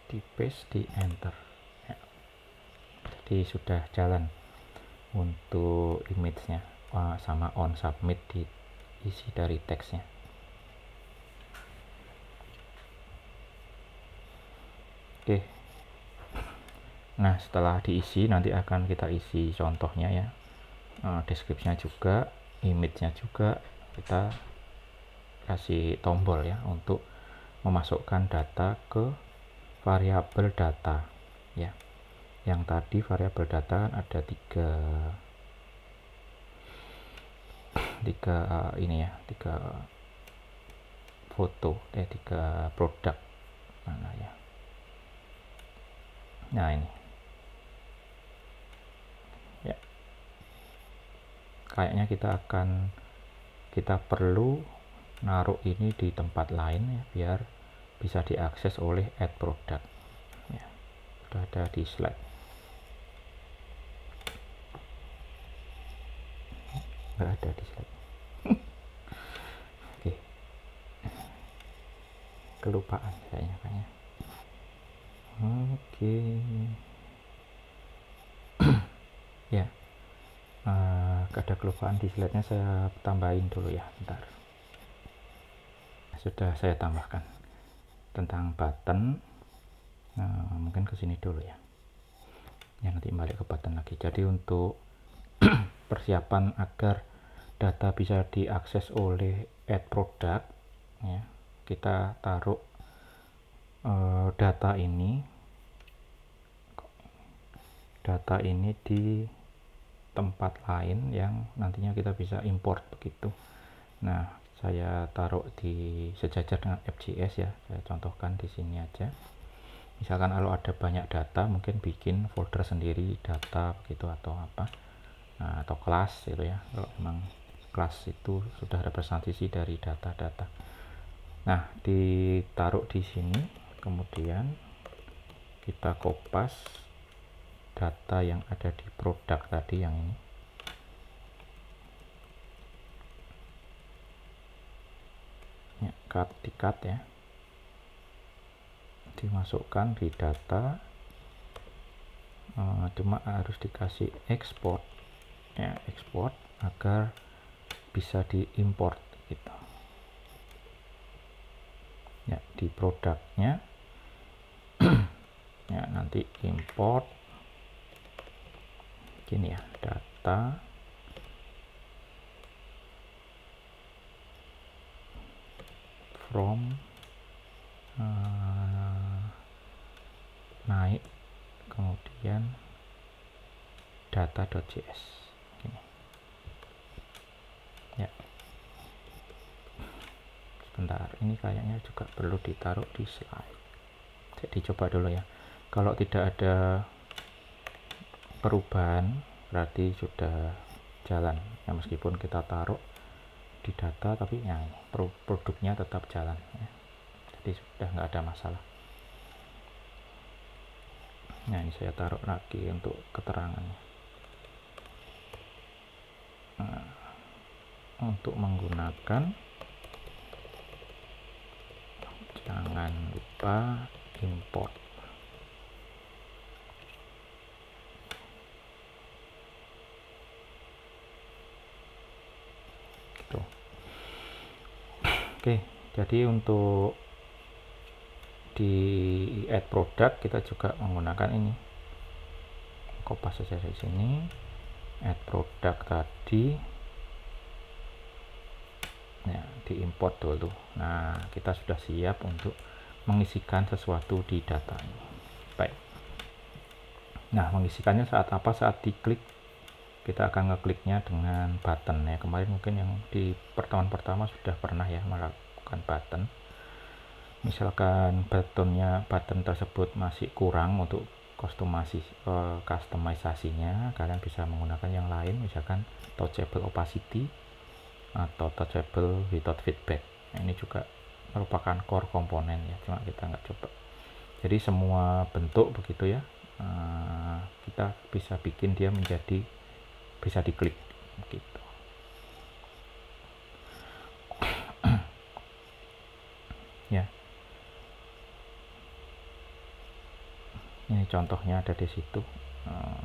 [SPEAKER 1] di paste, di enter ya. Jadi sudah jalan untuk image-nya sama on submit diisi dari teksnya. Oke. Nah, setelah diisi nanti akan kita isi contohnya ya. Deskripsinya juga, image-nya juga kita kasih tombol ya untuk memasukkan data ke variabel data ya. Yang tadi variabel data ada tiga ini ya, tiga foto, 3 produk mana ya. Nah ini ya, kayaknya kita perlu naruh ini di tempat lain ya, biar bisa diakses oleh add product ya. Sudah ada di slide, nggak ada di slide. Oke, kelupaan kayaknya. Oke. Ya, ada kelupaan di slide-nya, saya tambahin dulu ya, bentar. Sudah saya tambahkan tentang button. Mungkin ke sini dulu ya. Nanti balik ke button lagi. Jadi untuk persiapan agar data bisa diakses oleh add product ya, kita taruh data ini di tempat lain yang nantinya kita bisa import begitu. Nah, saya taruh di sejajar dengan FJS ya. Saya contohkan di sini aja. Misalkan kalau ada banyak data, mungkin bikin folder sendiri data begitu atau apa. Nah, atau kelas gitu ya. Kalau memang kelas itu sudah representasi dari data-data. Nah, ditaruh di sini, kemudian kita kopas data yang ada di produk tadi yang ini. Ya, di-cut ya. Dimasukkan di data. Cuma harus dikasih export ya, export agar bisa diimport gitu. Ya, di produknya ya, nanti import gini ya, data from naik, kemudian data.js gini ya. Sebentar, ini kayaknya juga perlu ditaruh di slide. Jadi coba dulu ya, kalau tidak ada perubahan berarti sudah jalan ya, meskipun kita taruh di data tapi ya produknya tetap jalan ya. Jadi sudah nggak ada masalah. Nah, ini saya taruh lagi untuk keterangannya. Nah, untuk menggunakan jangan lupa import. Gitu. Oke, jadi untuk di add product kita juga menggunakan ini. Kopas saja di sini. Add product tadi. Ya, diimport dulu. Nah, kita sudah siap untuk mengisikan sesuatu di data ini. Baik. Nah, mengisikannya saat apa? Saat diklik. Kita akan ngekliknya dengan button ya. Kemarin mungkin yang di pertemuan pertama sudah pernah ya melakukan button. Misalkan button tersebut masih kurang untuk customizasinya, kalian bisa menggunakan yang lain, misalkan touchable opacity atau touchable without feedback. Nah, ini juga merupakan core komponen ya, cuma kita nggak coba. Jadi semua bentuk begitu ya, kita bisa bikin dia menjadi bisa diklik gitu. Ya, ini contohnya ada di situ.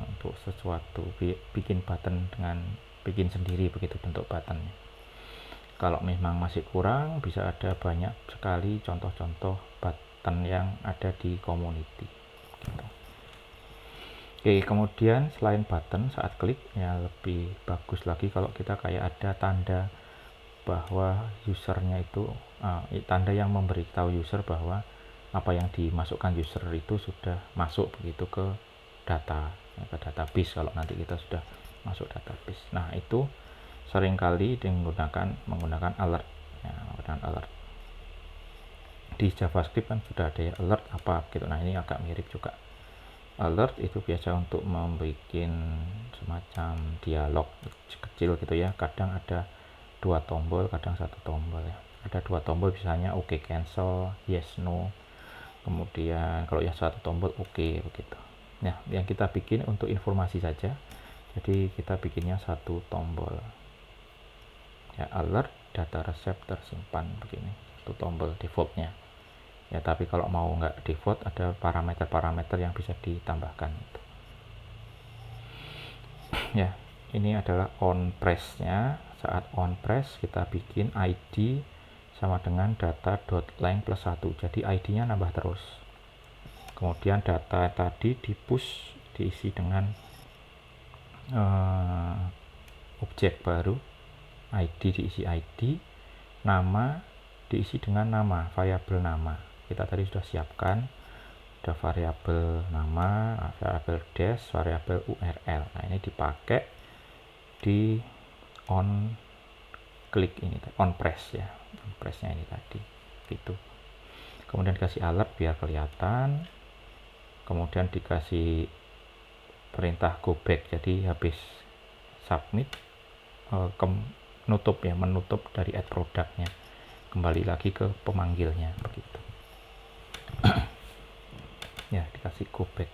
[SPEAKER 1] Untuk sesuatu bikin button dengan bikin sendiri begitu bentuk buttonnya. Kalau memang masih kurang, bisa ada banyak sekali contoh-contoh button yang ada di community gitu. Oke, kemudian selain button saat klik ya, lebih bagus lagi kalau kita kayak ada tanda bahwa usernya itu tanda yang memberitahu user bahwa apa yang dimasukkan user itu sudah masuk begitu ke data, ke database kalau nanti kita sudah masuk database. Nah, itu seringkali menggunakan alert ya, menggunakan alert. di JavaScript kan sudah ada ya alert apa gitu. Nah ini agak mirip juga. Alert itu biasa untuk membuat semacam dialog kecil gitu ya. Kadang ada 2 tombol, kadang 1 tombol ya. Ada 2 tombol misalnya oke, cancel, yes, no. Kemudian kalau yang 1 tombol oke, begitu. Nah yang kita bikin untuk informasi saja, jadi kita bikinnya 1 tombol ya, alert data resep tersimpan begini, 1 tombol defaultnya ya. Tapi kalau mau nggak default, ada parameter-parameter yang bisa ditambahkan gitu. Ya, ini adalah on press nya. Saat on press kita bikin ID sama dengan data.length plus 1, jadi ID nya nambah terus. Kemudian data tadi di push, diisi dengan objek baru, ID diisi ID, nama diisi dengan nama, variabel nama. Kita tadi sudah siapkan, ada variabel nama, variabel dash, variabel URL. Nah ini dipakai di on klik ini, on press ya, on pressnya ini tadi gitu. Kemudian dikasih alert biar kelihatan, kemudian dikasih perintah go back, jadi habis submit menutup ya, menutup dari add productnya, kembali lagi ke pemanggilnya begitu. Ya dikasih go back.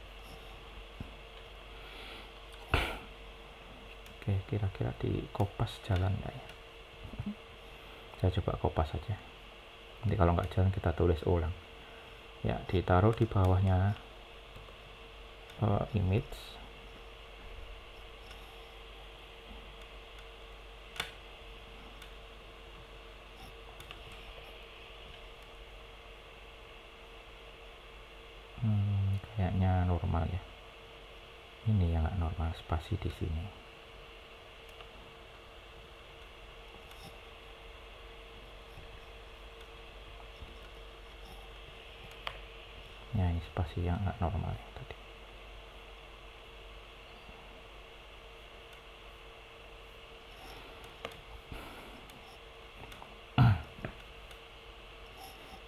[SPEAKER 1] Oke, kira-kira di kopas jalan nggak ya? Saya coba kopas saja, nanti kalau nggak jalan kita tulis ulang ya. Ditaruh di bawahnya image, kayaknya normal ya. Ini yang nggak normal, spasi di sini. Ya ini spasi yang nggak normal ya tadi.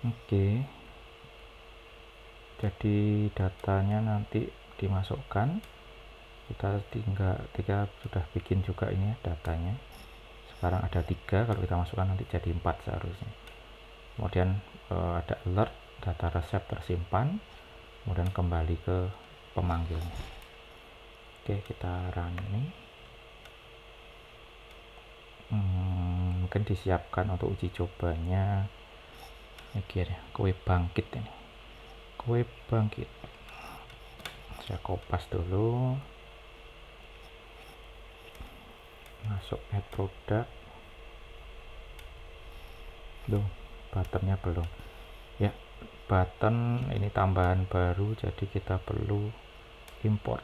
[SPEAKER 1] Oke, jadi datanya nanti dimasukkan. Kita sudah bikin juga ini ya datanya. Sekarang ada 3, kalau kita masukkan nanti jadi 4 seharusnya. Kemudian ada alert, data resep tersimpan, kemudian kembali ke pemanggilnya. Oke, kita run ini. Mungkin disiapkan untuk uji cobanya ini ya, kue bangkit ini, kue bangkit. Saya kopas dulu, masuk add product. Loh, buttonnya belum ya. Button ini tambahan baru, jadi kita perlu import.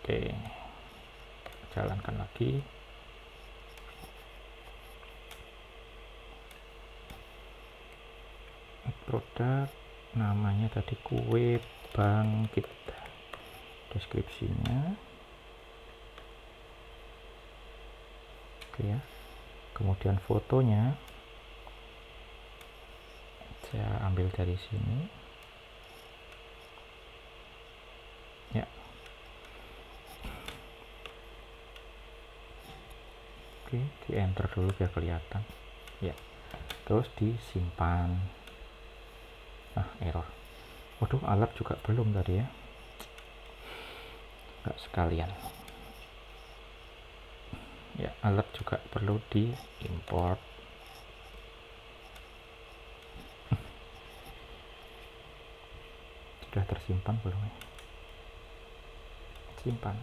[SPEAKER 1] Oke, jalankan lagi. Produk namanya tadi kue bangkit, deskripsinya oke ya. Kemudian fotonya saya ambil dari sini ya. Oke, di enter dulu biar kelihatan ya, terus disimpan. Nah, error. Waduh, alert juga belum tadi ya, nggak sekalian ya. Alert juga perlu di import. Sudah tersimpan belum ya? Simpan.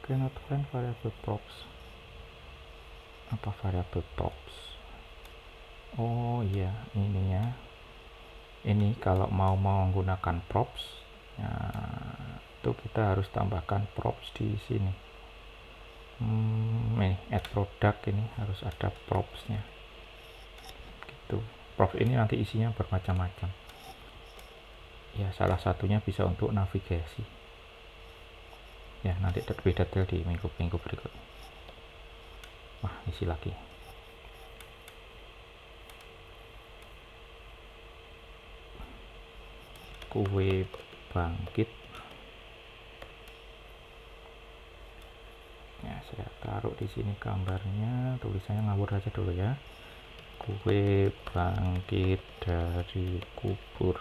[SPEAKER 1] Cannot find variable props. Apa variable props? Oh iya, ini ya. Ini kalau mau menggunakan props, nah, itu kita harus tambahkan props di sini. Ini add product, ini harus ada propsnya. Gitu. Props ini nanti isinya bermacam-macam. Ya, salah satunya bisa untuk navigasi. Ya, nanti lebih detail di minggu berikutnya. Wah, isi lagi. kue bangkit. Ya, saya taruh di sini gambarnya, tulisannya ngawur aja dulu ya. Kue bangkit dari kubur.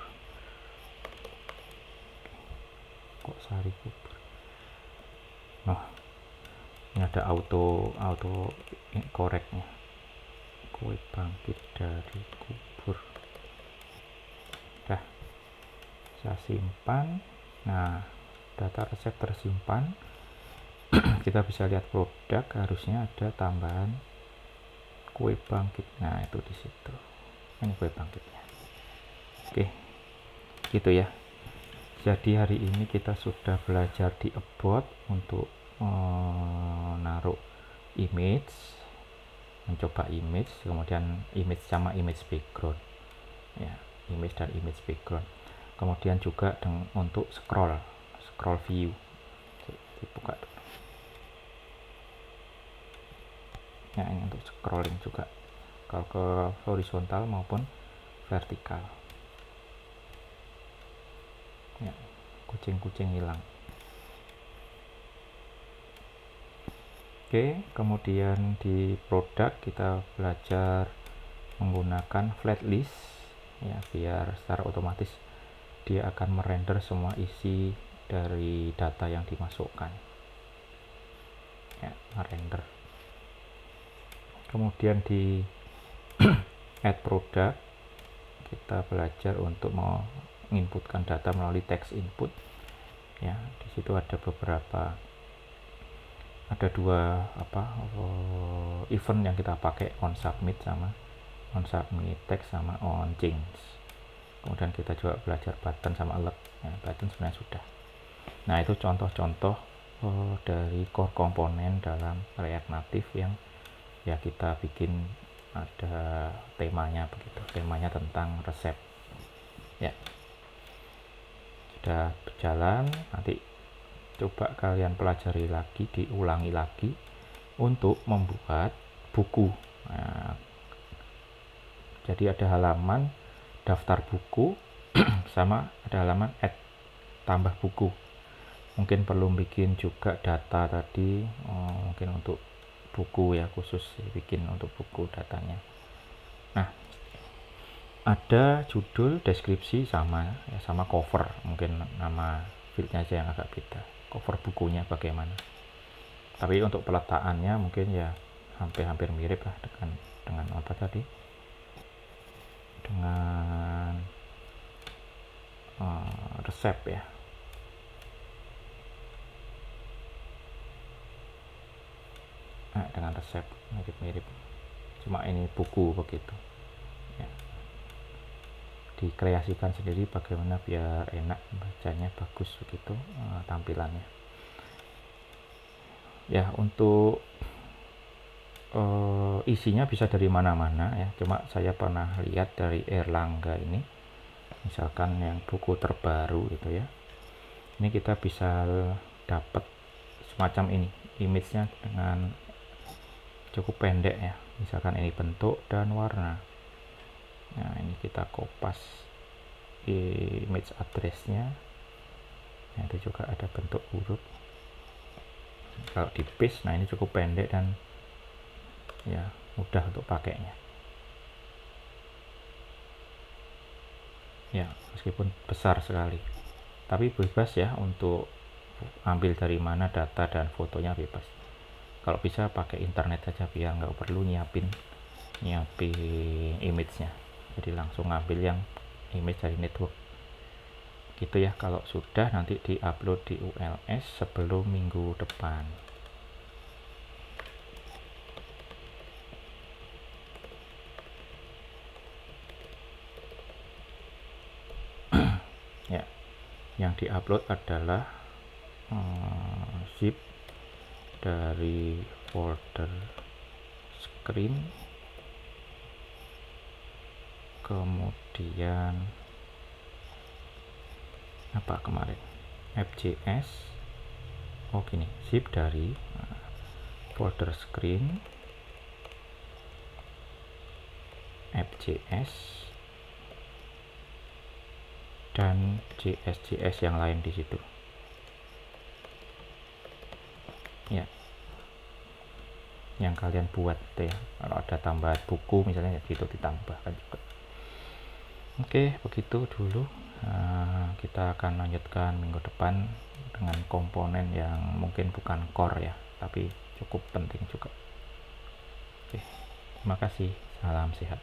[SPEAKER 1] Kok sari kubur? Nah, ini ada auto koreknya. Kue bangkit dari kubur. Dah, saya simpan. Nah, data resep tersimpan. Kita bisa lihat produk, harusnya ada tambahan kue bangkit. Nah, itu di situ. Ini kue bangkitnya. Oke, gitu ya. Jadi hari ini kita sudah belajar di About untuk naruh image, mencoba image, kemudian image sama image background. Ya, image dan image background. Kemudian juga untuk scroll view. Dibuka dulu. Nah, ini untuk scrolling juga, kalau ke horizontal maupun vertikal. Ya, kucing-kucing hilang. Oke, kemudian di produk kita belajar menggunakan flat list ya, biar secara otomatis dia akan merender semua isi dari data yang dimasukkan. Ya, merender. Kemudian di add product kita belajar untuk menginputkan data melalui text input. Ya, di situ ada dua event yang kita pakai, on submit text sama on change. Kemudian kita juga belajar button sama alert. Ya, button sebenarnya sudah. Nah, itu contoh-contoh dari core komponen dalam React Native yang ya kita bikin ada temanya begitu. Temanya tentang resep. Ya, sudah berjalan. Nanti coba kalian pelajari lagi, diulangi lagi untuk membuat buku. Nah, jadi ada halaman daftar buku sama ada halaman add tambah buku. Mungkin perlu bikin juga data tadi, mungkin untuk buku ya, khusus bikin untuk buku datanya. Nah, ada judul, deskripsi sama cover, mungkin nama fieldnya aja yang agak beda. Cover bukunya bagaimana, tapi untuk peletakannya mungkin ya hampir mirip lah dengan apa tadi, dengan resep ya. Nah, dengan resep mirip-mirip, cuma ini buku begitu ya. Dikreasikan sendiri bagaimana biar enak bacanya, bagus begitu tampilannya ya. Untuk isinya bisa dari mana-mana ya, cuma saya pernah lihat dari Erlangga ini, misalkan yang buku terbaru gitu ya, ini kita bisa dapat semacam ini image-nya dengan cukup pendek ya. Misalkan ini bentuk dan warna. Nah, ini kita kopas image address-nya. Nah, itu juga ada bentuk huruf. Kalau di paste, nah ini cukup pendek dan ya mudah untuk pakainya. Ya, meskipun besar sekali, tapi bebas ya untuk ambil dari mana data dan fotonya bebas. Kalau bisa pakai internet saja biar nggak perlu nyiapin image-nya, jadi langsung ngambil yang image dari network gitu ya. Kalau sudah nanti diupload di ULS sebelum minggu depan. Ya, yang diupload adalah zip dari folder screen, kemudian apa kemarin FJS, gini, zip dari folder screen, FJS dan JS yang lain di situ ya, yang kalian buat tuh ya. Kalau ada tambahan buku misalnya ya gitu ditambahkan juga. Oke, begitu dulu. Kita akan lanjutkan minggu depan dengan komponen yang mungkin bukan core ya, tapi cukup penting juga. Oke, terima kasih. Salam sehat.